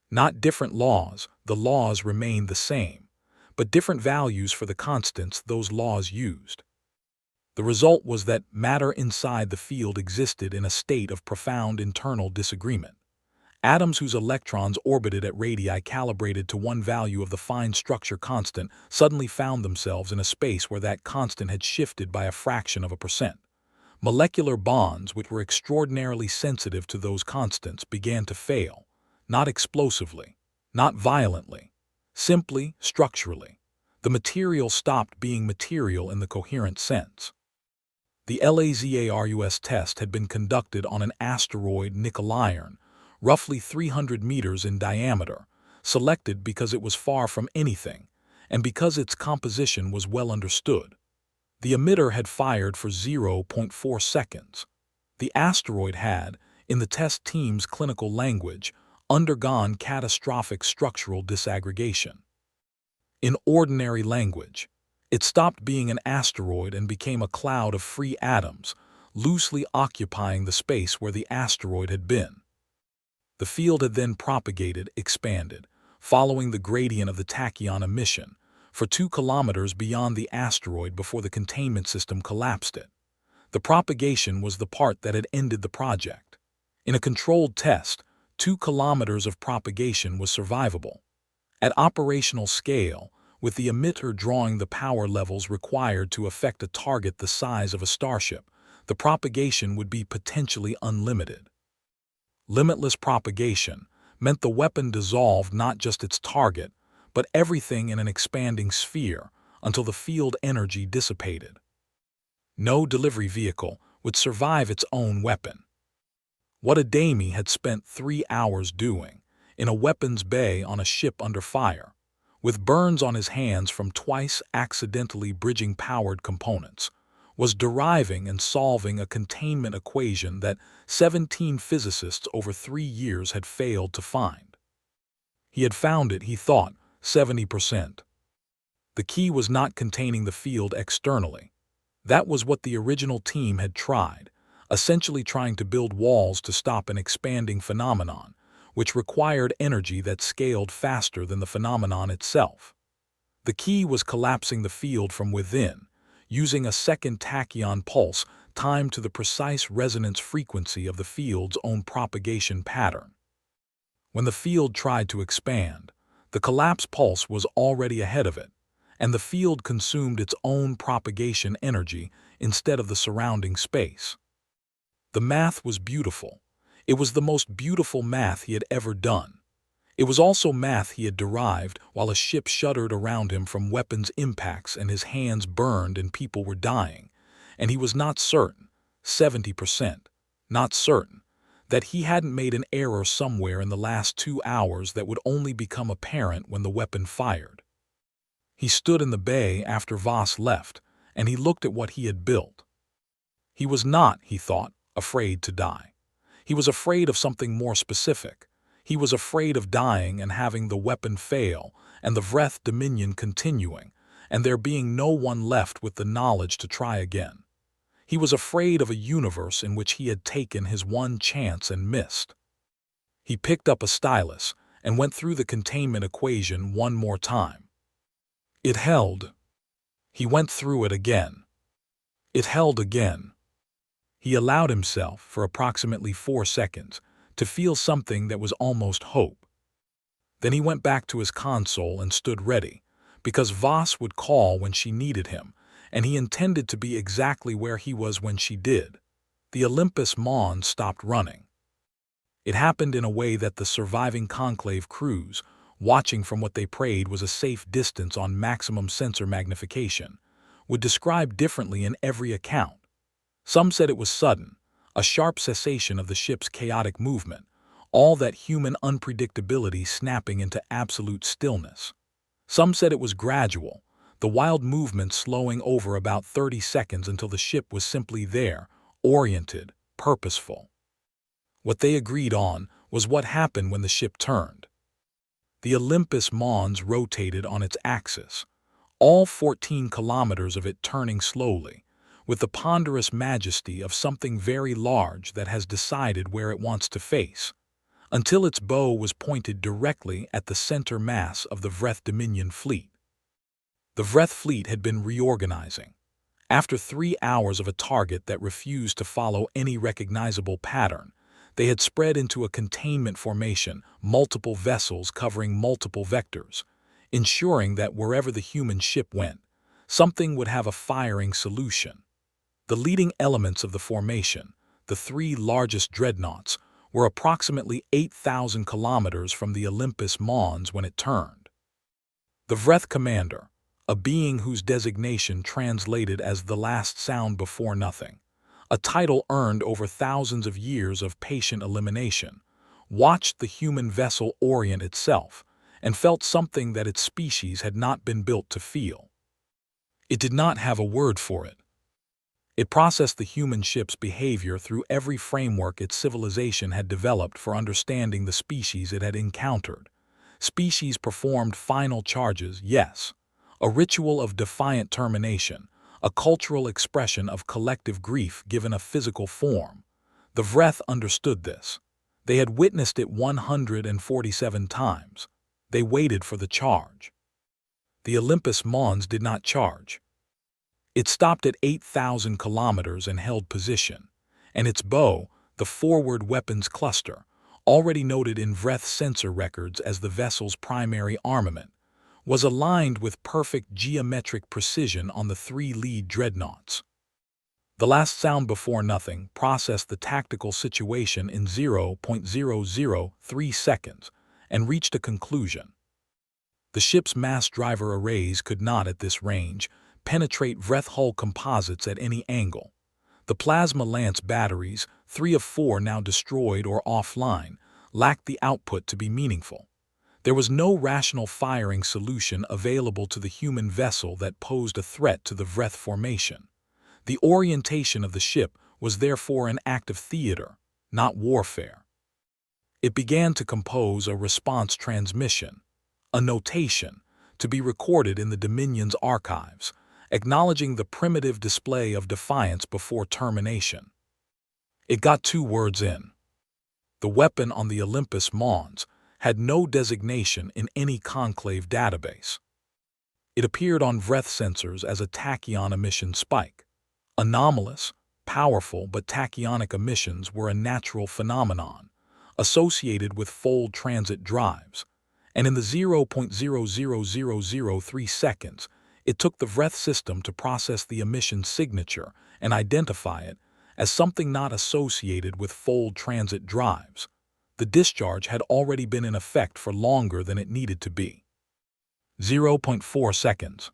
Not different laws, the laws remained the same, but different values for the constants those laws used. The result was that matter inside the field existed in a state of profound internal disagreement. Atoms whose electrons orbited at radii calibrated to one value of the fine structure constant suddenly found themselves in a space where that constant had shifted by a fraction of a percent. Molecular bonds which were extraordinarily sensitive to those constants began to fail, not explosively, not violently, simply structurally. The material stopped being material in the coherent sense. The LAZARUS test had been conducted on an asteroid nickel iron, roughly 300 meters in diameter, selected because it was far from anything, and because its composition was well understood. The emitter had fired for 0.4 seconds. The asteroid had, in the test team's clinical language, undergone catastrophic structural disaggregation. In ordinary language, it stopped being an asteroid and became a cloud of free atoms, loosely occupying the space where the asteroid had been. The field had then propagated, expanded, following the gradient of the tachyon emission, for 2 kilometers beyond the asteroid before the containment system collapsed it. The propagation was the part that had ended the project. In a controlled test, 2 kilometers of propagation was survivable. At operational scale, with the emitter drawing the power levels required to affect a target the size of a starship, the propagation would be potentially unlimited. Limitless propagation meant the weapon dissolved not just its target, but everything in an expanding sphere until the field energy dissipated. No delivery vehicle would survive its own weapon. What Adami had spent 3 hours doing, in a weapons bay on a ship under fire, with burns on his hands from twice accidentally bridging powered components, was deriving and solving a containment equation that 17 physicists over 3 years had failed to find. He had found it, he thought, 70%. The key was not containing the field externally. That was what the original team had tried, essentially trying to build walls to stop an expanding phenomenon, which required energy that scaled faster than the phenomenon itself. The key was collapsing the field from within, using a second tachyon pulse timed to the precise resonance frequency of the field's own propagation pattern. When the field tried to expand, the collapse pulse was already ahead of it, and the field consumed its own propagation energy instead of the surrounding space. The math was beautiful. It was the most beautiful math he had ever done. It was also math he had derived while a ship shuddered around him from weapons impacts and his hands burned and people were dying, and he was not certain, 70%, not certain, that he hadn't made an error somewhere in the last 2 hours that would only become apparent when the weapon fired. He stood in the bay after Voss left, and he looked at what he had built. He was not, he thought, afraid to die. He was afraid of something more specific. He was afraid of dying and having the weapon fail, and the Vreth dominion continuing, and there being no one left with the knowledge to try again. He was afraid of a universe in which he had taken his one chance and missed. He picked up a stylus and went through the containment equation one more time. It held. He went through it again. It held again. He allowed himself, for approximately 4 seconds, to feel something that was almost hope. Then he went back to his console and stood ready, because Voss would call when she needed him, and he intended to be exactly where he was when she did. The Olympus Mons stopped running. It happened in a way that the surviving Conclave crews, watching from what they prayed was a safe distance on maximum sensor magnification, would describe differently in every account. Some said it was sudden, a sharp cessation of the ship's chaotic movement, all that human unpredictability snapping into absolute stillness. Some said it was gradual, the wild movement slowing over about 30 seconds until the ship was simply there, oriented, purposeful. What they agreed on was what happened when the ship turned. The Olympus Mons rotated on its axis, all 14 kilometers of it turning slowly, with the ponderous majesty of something very large that has decided where it wants to face, until its bow was pointed directly at the center mass of the Vreth Dominion fleet. The Vreth fleet had been reorganizing. After 3 hours of a target that refused to follow any recognizable pattern, they had spread into a containment formation, multiple vessels covering multiple vectors, ensuring that wherever the human ship went, something would have a firing solution. The leading elements of the formation, the 3 largest dreadnoughts, were approximately 8,000 kilometers from the Olympus Mons when it turned. The Vreth commander, a being whose designation translated as the last sound before nothing, a title earned over thousands of years of patient elimination, watched the human vessel orient itself and felt something that its species had not been built to feel. It did not have a word for it. It processed the human ship's behavior through every framework its civilization had developed for understanding the species it had encountered. Species performed final charges, yes. A ritual of defiant termination, a cultural expression of collective grief given a physical form. The Vreth understood this. They had witnessed it 147 times. They waited for the charge. The Olympus Mons did not charge. It stopped at 8,000 kilometers and held position, and its bow, the forward weapons cluster, already noted in Vreth sensor records as the vessel's primary armament, was aligned with perfect geometric precision on the 3 lead dreadnoughts. The last sound before nothing processed the tactical situation in 0.003 seconds and reached a conclusion. The ship's mass driver arrays could not, at this range, penetrate Vreth hull composites at any angle. The plasma lance batteries, 3 of 4 now destroyed or offline, lacked the output to be meaningful. There was no rational firing solution available to the human vessel that posed a threat to the Vreth formation. The orientation of the ship was therefore an act of theater, not warfare. It began to compose a response transmission, a notation, to be recorded in the Dominion's archives, acknowledging the primitive display of defiance before termination. It got 2 words in. The weapon on the Olympus Mons had no designation in any conclave database. It appeared on Vreth sensors as a tachyon emission spike. Anomalous, powerful but tachyonic emissions were a natural phenomenon, associated with fold transit drives, and in the 0.00003 seconds, it took the Vreth system to process the emission signature and identify it as something not associated with fold transit drives. The discharge had already been in effect for longer than it needed to be. 0.4 seconds.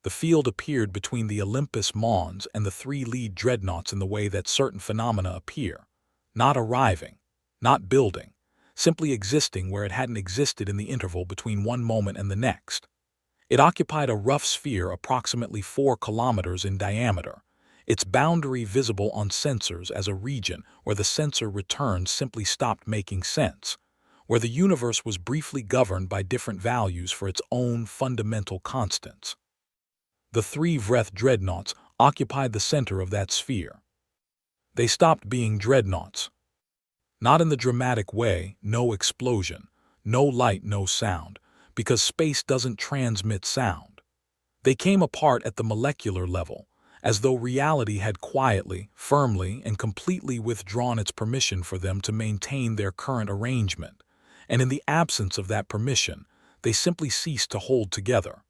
The field appeared between the Olympus Mons and the 3 lead dreadnoughts in the way that certain phenomena appear, not arriving, not building, simply existing where it hadn't existed in the interval between one moment and the next. It occupied a rough sphere approximately 4 kilometers in diameter, its boundary visible on sensors as a region where the sensor returns simply stopped making sense, where the universe was briefly governed by different values for its own fundamental constants. The 3 Vreth dreadnoughts occupied the center of that sphere. They stopped being dreadnoughts. Not in the dramatic way, no explosion, no light, no sound, because space doesn't transmit sound. They came apart at the molecular level, as though reality had quietly, firmly, and completely withdrawn its permission for them to maintain their current arrangement, and in the absence of that permission, they simply ceased to hold together.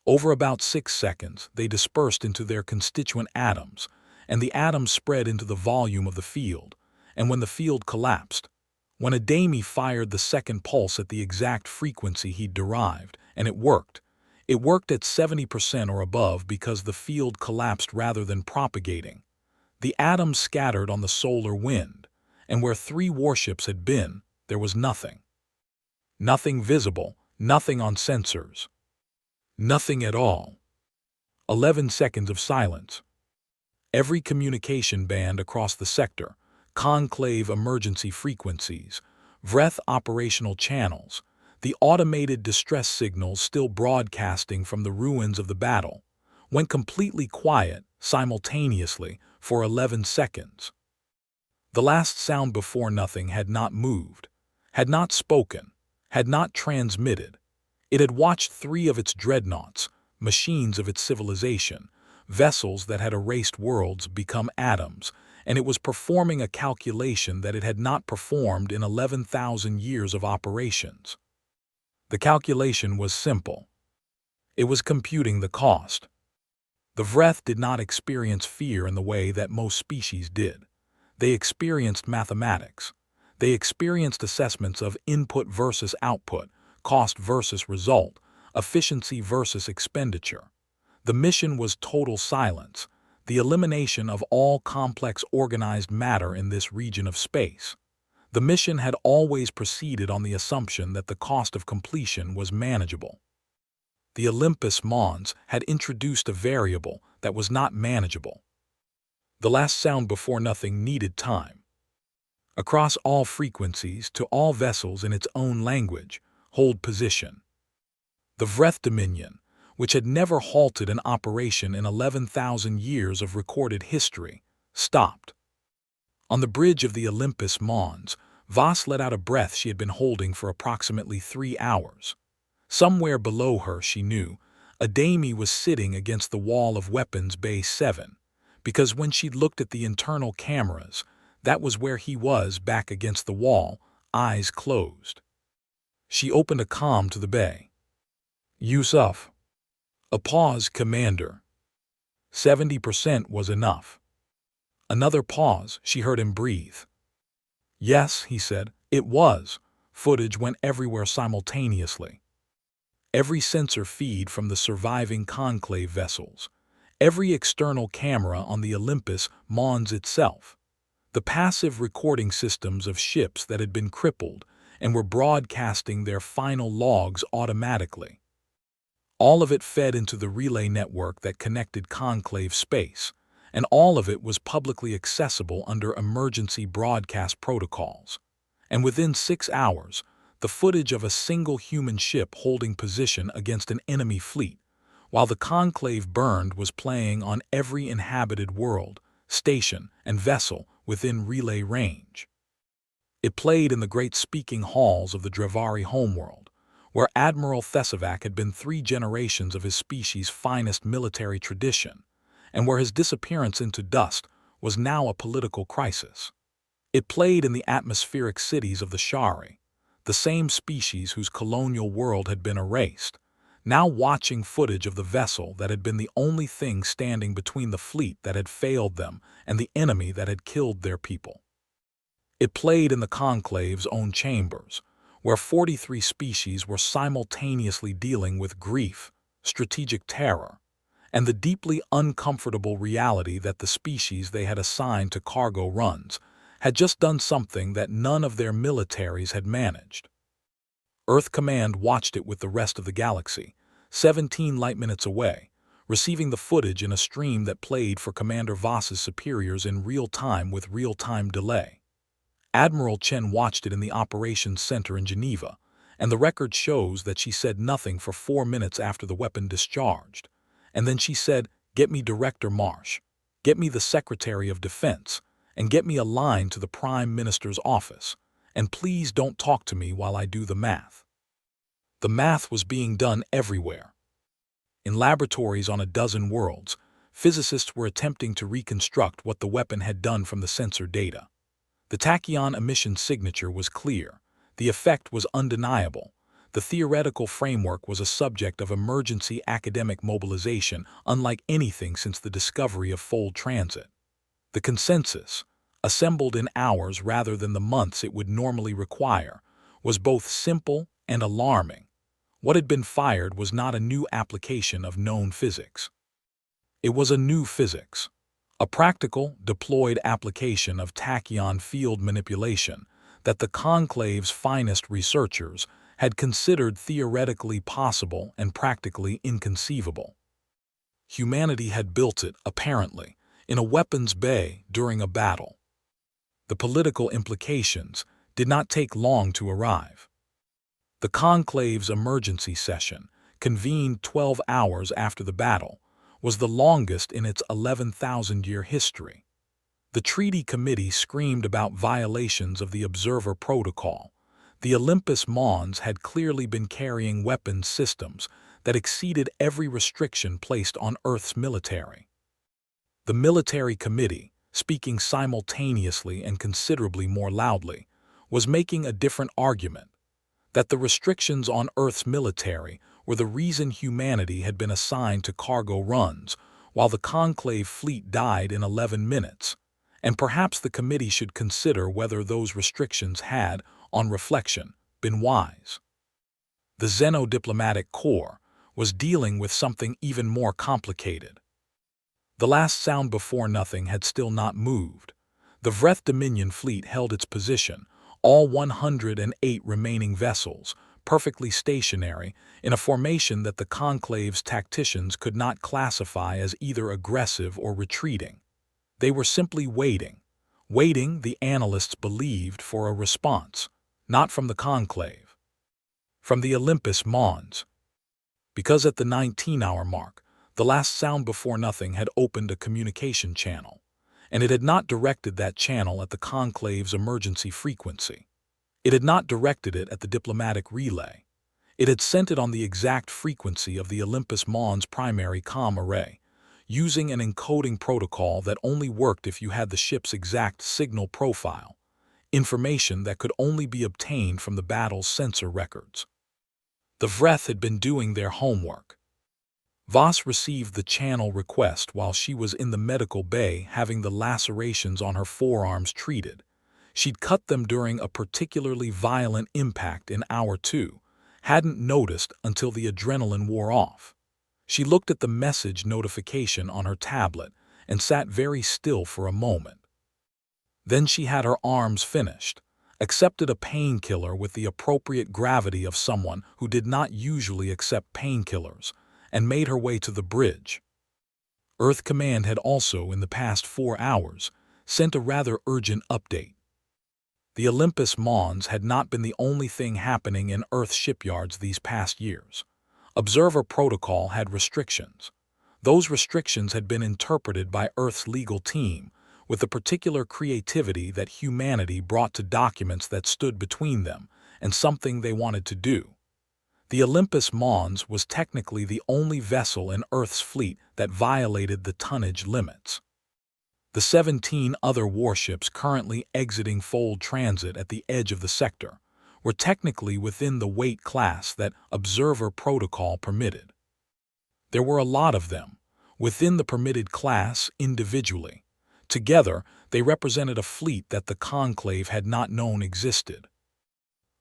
Over about 6 seconds, they dispersed into their constituent atoms, and the atoms spread into the volume of the field, and when the field collapsed, when Adami fired the second pulse at the exact frequency he'd derived, and it worked at 70% or above because the field collapsed rather than propagating. The atoms scattered on the solar wind, and where 3 warships had been, there was nothing. Nothing visible, nothing on sensors. Nothing at all. 11 seconds of silence. Every communication band across the sector, conclave emergency frequencies, Vreth operational channels, the automated distress signals still broadcasting from the ruins of the battle, went completely quiet simultaneously for 11 seconds. The last sound before nothing had not moved, had not spoken, had not transmitted. It had watched 3 of its dreadnoughts, machines of its civilization, vessels that had erased worlds, become atoms, and it was performing a calculation that it had not performed in 11,000 years of operations. The calculation was simple. It was computing the cost. The Vreth did not experience fear in the way that most species did. They experienced mathematics. They experienced assessments of input versus output, cost versus result, efficiency versus expenditure. The mission was total silence, the elimination of all complex organized matter in this region of space. The mission had always proceeded on the assumption that the cost of completion was manageable. The Olympus Mons had introduced a variable that was not manageable. The last sound before nothing needed time. Across all frequencies, to all vessels in its own language, hold position. The Vreth Dominion, which had never halted an operation in 11,000 years of recorded history, stopped. On the bridge of the Olympus Mons, Voss let out a breath she had been holding for approximately 3 hours. Somewhere below her, she knew, Adami was sitting against the wall of Weapons Bay 7, because when she'd looked at the internal cameras, that was where he was, back against the wall, eyes closed. She opened a comm to the bay. "Yusuf." A pause, "Commander." 70% was enough. Another pause, she heard him breathe. "Yes," he said, "it was." Footage went everywhere simultaneously. Every sensor feed from the surviving conclave vessels, every external camera on the Olympus Mons itself, the passive recording systems of ships that had been crippled and were broadcasting their final logs automatically. All of it fed into the relay network that connected conclave space, and all of it was publicly accessible under emergency broadcast protocols. And within 6 hours, the footage of a single human ship holding position against an enemy fleet, while the conclave burned was playing on every inhabited world, station, and vessel within relay range. It played in the great speaking halls of the Drevari homeworld, where Admiral Thesavac had been 3 generations of his species' finest military tradition, and where his disappearance into dust was now a political crisis. It played in the atmospheric cities of the Shari, the same species whose colonial world had been erased, now watching footage of the vessel that had been the only thing standing between the fleet that had failed them and the enemy that had killed their people. It played in the conclave's own chambers, where 43 species were simultaneously dealing with grief, strategic terror, and the deeply uncomfortable reality that the species they had assigned to cargo runs had just done something that none of their militaries had managed. Earth Command watched it with the rest of the galaxy, 17 light-minutes away, receiving the footage in a stream that played for Commander Voss's superiors in real time with real-time delay. Admiral Chen watched it in the operations center in Geneva, and the record shows that she said nothing for 4 minutes after the weapon discharged. And then she said, "Get me Director Marsh, get me the Secretary of Defense, and get me a line to the Prime Minister's office, and please don't talk to me while I do the math." The math was being done everywhere. In laboratories on a dozen worlds, physicists were attempting to reconstruct what the weapon had done from the sensor data. The tachyon emission signature was clear, the effect was undeniable, the theoretical framework was a subject of emergency academic mobilization unlike anything since the discovery of fold transit. The consensus, assembled in hours rather than the months it would normally require, was both simple and alarming. What had been fired was not a new application of known physics. It was a new physics, a practical, deployed application of tachyon field manipulation that the conclave's finest researchers had considered theoretically possible and practically inconceivable. Humanity had built it, apparently, in a weapons bay during a battle. The political implications did not take long to arrive. The conclave's emergency session, convened 12 hours after the battle, was the longest in its 11,000-year history. The Treaty Committee screamed about violations of the Observer Protocol. The Olympus Mons had clearly been carrying weapons systems that exceeded every restriction placed on Earth's military. The Military Committee, speaking simultaneously and considerably more loudly, was making a different argument, that the restrictions on Earth's military were the reason humanity had been assigned to cargo runs, while the conclave fleet died in 11 minutes, and perhaps the committee should consider whether those restrictions had, on reflection, been wise. The Xeno-Diplomatic Corps was dealing with something even more complicated. The last sound before nothing had still not moved. The Vreth Dominion fleet held its position, all 108 remaining vessels, perfectly stationary, in a formation that the conclave's tacticians could not classify as either aggressive or retreating. They were simply waiting, the analysts believed, for a response, not from the conclave, from the Olympus Mons. Because at the 19-hour mark, the last sound before nothing had opened a communication channel, and it had not directed that channel at the conclave's emergency frequency. It had not directed it at the diplomatic relay. It had sent it on the exact frequency of the Olympus Mons primary comm array, using an encoding protocol that only worked if you had the ship's exact signal profile, information that could only be obtained from the battle's sensor records. The Vreth had been doing their homework. Voss received the channel request while she was in the medical bay having the lacerations on her forearms treated. She'd cut them during a particularly violent impact in hour 2, hadn't noticed until the adrenaline wore off. She looked at the message notification on her tablet and sat very still for a moment. Then she had her arms finished, accepted a painkiller with the appropriate gravity of someone who did not usually accept painkillers, and made her way to the bridge. Earth Command had also, in the past 4 hours, sent a rather urgent update. The Olympus Mons had not been the only thing happening in Earth shipyards these past years. Observer Protocol had restrictions. Those restrictions had been interpreted by Earth's legal team with the particular creativity that humanity brought to documents that stood between them and something they wanted to do. The Olympus Mons was technically the only vessel in Earth's fleet that violated the tonnage limits. The 17 other warships currently exiting Fold Transit at the edge of the sector were technically within the weight class that Observer Protocol permitted. There were a lot of them, within the permitted class individually. Together, they represented a fleet that the Conclave had not known existed.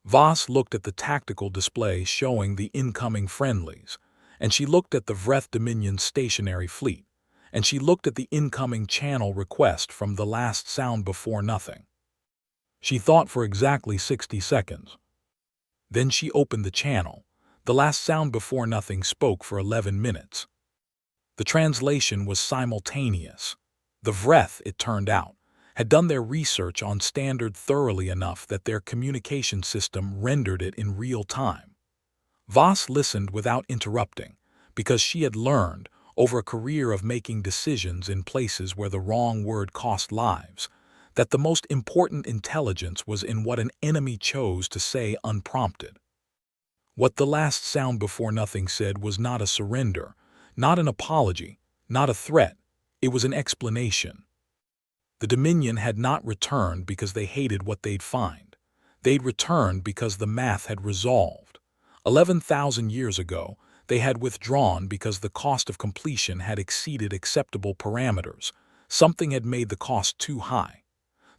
Voss looked at the tactical display showing the incoming friendlies, and she looked at the Vreth Dominion's stationary fleet, and she looked at the incoming channel request from the last sound before nothing. She thought for exactly 60 seconds. Then she opened the channel. The last sound before nothing spoke for 11 minutes. The translation was simultaneous. The Vreth, it turned out, had done their research on standard thoroughly enough that their communication system rendered it in real time. Voss listened without interrupting, because she had learned, over a career of making decisions in places where the wrong word cost lives, that the most important intelligence was in what an enemy chose to say unprompted. What the last sound before nothing said was not a surrender, not an apology, not a threat. It was an explanation. The Dominion had not returned because they hated what they'd find. They'd returned because the math had resolved. 11,000 years ago, they had withdrawn because the cost of completion had exceeded acceptable parameters. Something had made the cost too high.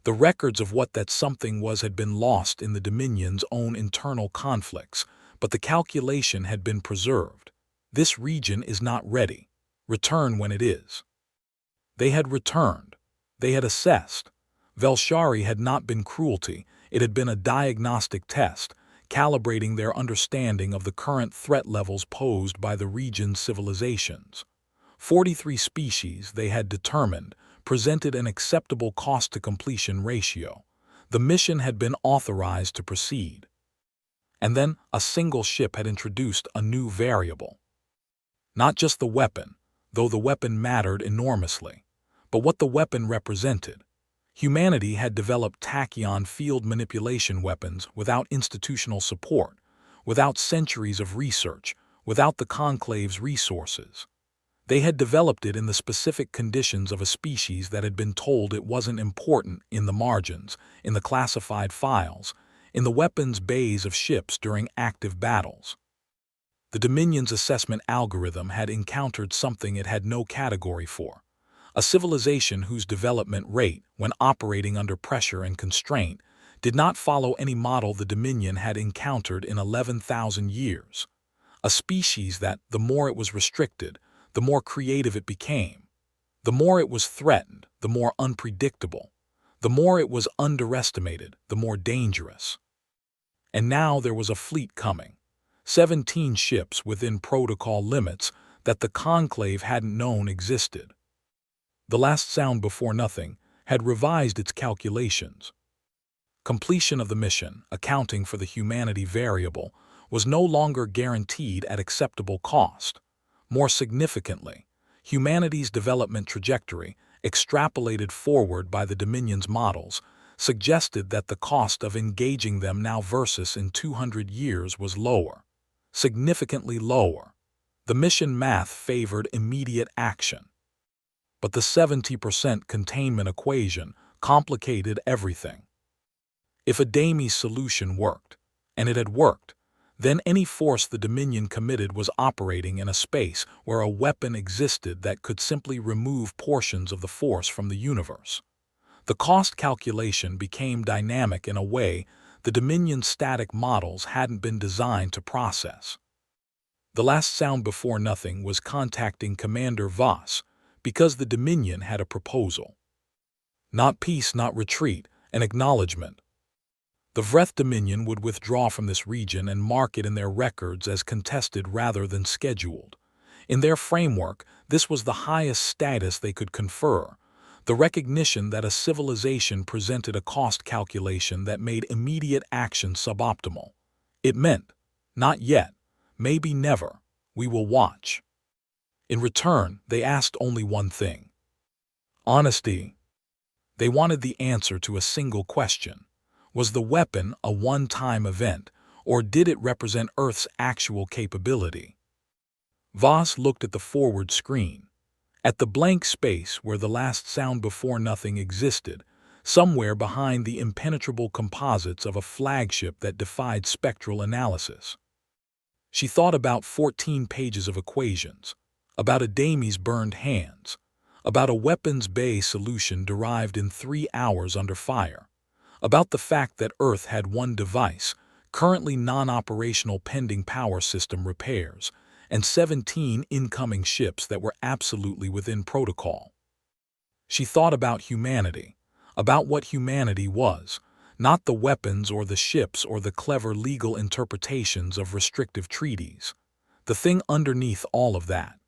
The records of what that something was had been lost in the Dominion's own internal conflicts, but the calculation had been preserved. This region is not ready. Return when it is. They had returned. They had assessed. Velshari had not been cruelty, it had been a diagnostic test, calibrating their understanding of the current threat levels posed by the region's civilizations. 43 species, they had determined, presented an acceptable cost-to-completion ratio. The mission had been authorized to proceed. And then a single ship had introduced a new variable. Not just the weapon, though the weapon mattered enormously, but what the weapon represented. Humanity had developed tachyon field manipulation weapons without institutional support, without centuries of research, without the Conclave's resources. They had developed it in the specific conditions of a species that had been told it wasn't important in the margins, in the classified files, in the weapons bays of ships during active battles. The Dominion's assessment algorithm had encountered something it had no category for. A civilization whose development rate, when operating under pressure and constraint, did not follow any model the Dominion had encountered in 11,000 years. A species that, the more it was restricted, the more creative it became. The more it was threatened, the more unpredictable. The more it was underestimated, the more dangerous. And now there was a fleet coming. 17 ships within protocol limits that the Conclave hadn't known existed. The last sound before nothing had revised its calculations. Completion of the mission, accounting for the humanity variable, was no longer guaranteed at acceptable cost. More significantly, humanity's development trajectory, extrapolated forward by the Dominion's models, suggested that the cost of engaging them now versus in 200 years was lower. Significantly lower. The mission math favored immediate action. But the 70% containment equation complicated everything. If Adami's solution worked, and it had worked, then any force the Dominion committed was operating in a space where a weapon existed that could simply remove portions of the force from the universe. The cost calculation became dynamic in a way the Dominion's static models hadn't been designed to process. The last sound before nothing was contacting Commander Voss, because the Dominion had a proposal. Not peace, not retreat, an acknowledgement. The Vreth Dominion would withdraw from this region and mark it in their records as contested rather than scheduled. In their framework, this was the highest status they could confer, the recognition that a civilization presented a cost calculation that made immediate action suboptimal. It meant, not yet, maybe never. We will watch." In return, they asked only one thing: honesty. They wanted the answer to a single question. Was the weapon a one-time event, or did it represent Earth's actual capability? Voss looked at the forward screen, at the blank space where the last sound before nothing existed, somewhere behind the impenetrable composites of a flagship that defied spectral analysis. She thought about 14 pages of equations, about Adami's burned hands, about a weapons bay solution derived in 3 hours under fire, about the fact that Earth had one device, currently non-operational pending power system repairs, and 17 incoming ships that were absolutely within protocol. She thought about humanity, about what humanity was, not the weapons or the ships or the clever legal interpretations of restrictive treaties. The thing underneath all of that.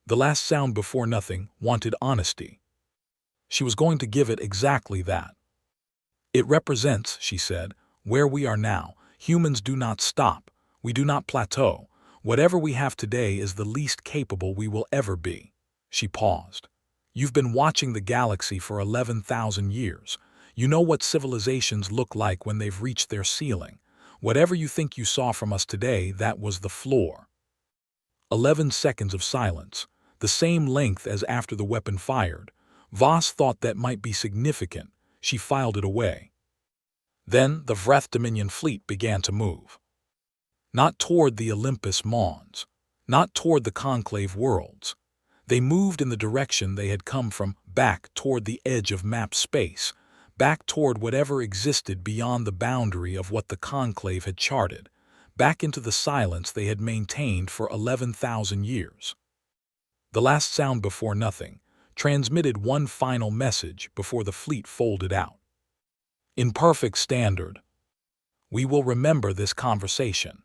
The last sound before nothing wanted honesty. She was going to give it exactly that. "It represents," she said, "where we are now. Humans do not stop. We do not plateau. Whatever we have today is the least capable we will ever be." She paused. "You've been watching the galaxy for 11,000 years. You know what civilizations look like when they've reached their ceiling. Whatever you think you saw from us today, that was the floor." 11 seconds of silence, the same length as after the weapon fired. Voss thought that might be significant. She filed it away. Then the Vreth Dominion fleet began to move. Not toward the Olympus Mons, not toward the Conclave worlds. They moved in the direction they had come from, back toward the edge of mapped space, back toward whatever existed beyond the boundary of what the Conclave had charted, back into the silence they had maintained for 11,000 years. The last sound before nothing transmitted one final message before the fleet folded out. In perfect standard. "We will remember this conversation."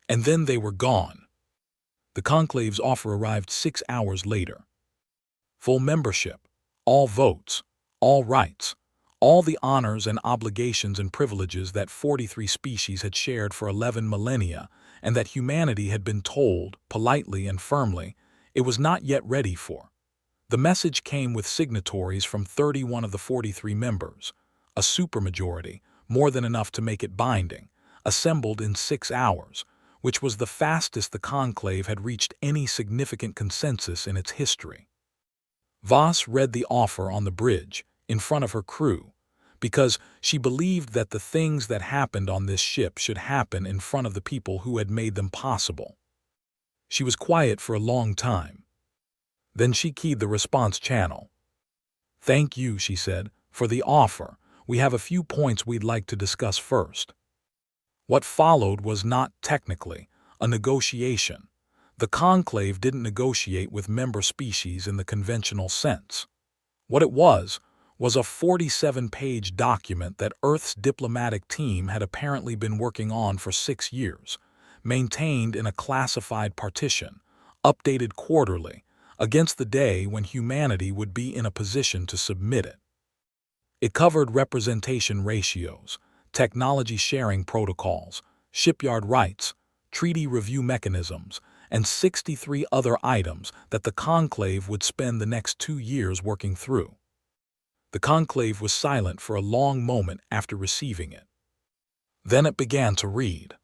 And then they were gone. The Conclave's offer arrived 6 hours later. Full membership, all votes, all rights, all the honors and obligations and privileges that 43 species had shared for 11 millennia, and that humanity had been told, politely and firmly, it was not yet ready for. The message came with signatories from 31 of the 43 members, a supermajority, more than enough to make it binding, assembled in 6 hours, which was the fastest the Conclave had reached any significant consensus in its history. Voss read the offer on the bridge, in front of her crew, because she believed that the things that happened on this ship should happen in front of the people who had made them possible. She was quiet for a long time. Then she keyed the response channel. "Thank you," she said, "for the offer. We have a few points we'd like to discuss first." What followed was not, technically, a negotiation. The Conclave didn't negotiate with member species in the conventional sense. What it was a 47-page document that Earth's diplomatic team had apparently been working on for 6 years, maintained in a classified partition, updated quarterly, against the day when humanity would be in a position to submit it. It covered representation ratios, technology sharing protocols, shipyard rights, treaty review mechanisms, and 63 other items that the Conclave would spend the next 2 years working through. The Conclave was silent for a long moment after receiving it. Then it began to read.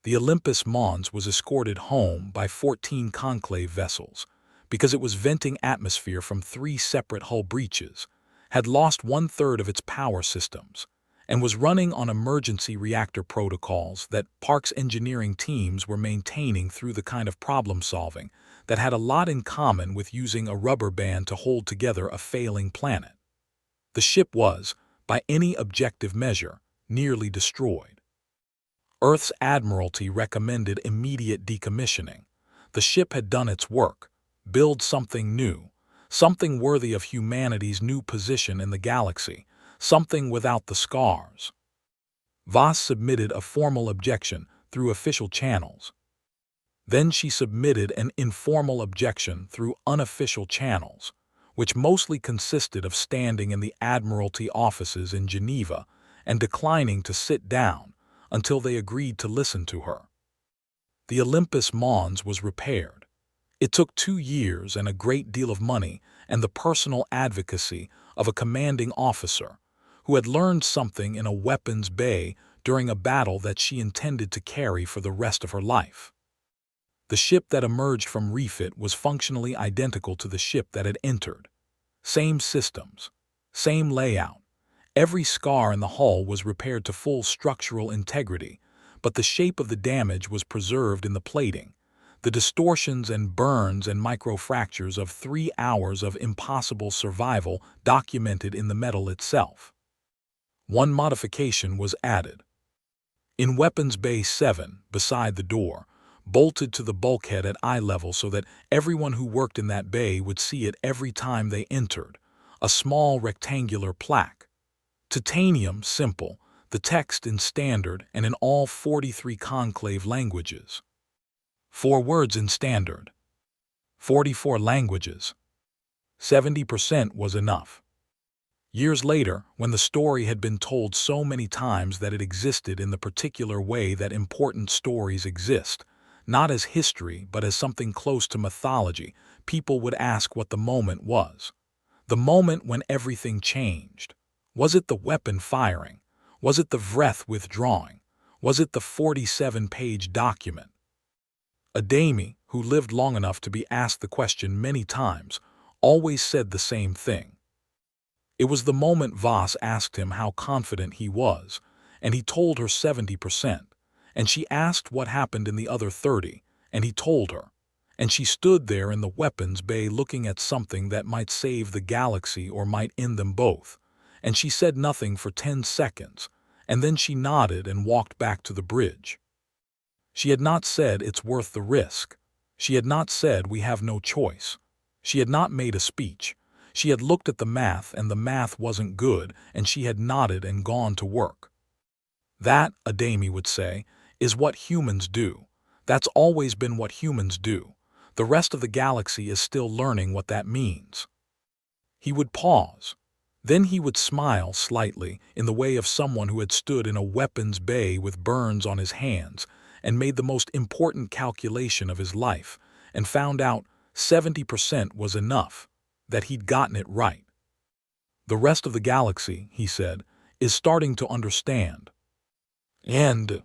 The Olympus Mons was escorted home by 14 Conclave vessels because it was venting atmosphere from 3 separate hull breaches, had lost 1/3 of its power systems, and was running on emergency reactor protocols that Park's engineering teams were maintaining through the kind of problem-solving that had a lot in common with using a rubber band to hold together a failing planet. The ship was, by any objective measure, nearly destroyed. Earth's Admiralty recommended immediate decommissioning. The ship had done its work. Build something new, something worthy of humanity's new position in the galaxy, something without the scars. Voss submitted a formal objection through official channels. Then she submitted an informal objection through unofficial channels, which mostly consisted of standing in the Admiralty offices in Geneva and declining to sit down until they agreed to listen to her. The Olympus Mons was repaired. It took 2 years and a great deal of money and the personal advocacy of a commanding officer who had learned something in a weapons bay during a battle that she intended to carry for the rest of her life. The ship that emerged from refit was functionally identical to the ship that had entered. Same systems, same layout. Every scar in the hull was repaired to full structural integrity, but the shape of the damage was preserved in the plating. The distortions and burns and microfractures of 3 hours of impossible survival documented in the metal itself. One modification was added. In Weapons Bay 7, beside the door, bolted to the bulkhead at eye level so that everyone who worked in that bay would see it every time they entered, a small rectangular plaque. Titanium simple, the text in standard and in all 43 conclave languages. 4 words in standard. 44 languages. 70% was enough. Years later, when the story had been told so many times that it existed in the particular way that important stories exist, not as history but as something close to mythology, people would ask what the moment was. The moment when everything changed. Was it the weapon firing? Was it the breath withdrawing? Was it the 47-page document? Adami, who lived long enough to be asked the question many times, always said the same thing. It was the moment Voss asked him how confident he was, and he told her 70%, and she asked what happened in the other 30, and he told her, and she stood there in the weapons bay looking at something that might save the galaxy or might end them both, and she said nothing for 10 seconds, and then she nodded and walked back to the bridge. She had not said it's worth the risk. She had not said we have no choice. She had not made a speech. She had looked at the math and the math wasn't good, and she had nodded and gone to work. That, Adami would say, is what humans do. That's always been what humans do. The rest of the galaxy is still learning what that means. He would pause. Then he would smile slightly in the way of someone who had stood in a weapons bay with burns on his hands and made the most important calculation of his life and found out 70% was enough, that he'd gotten it right. The rest of the galaxy, he said, is starting to understand. And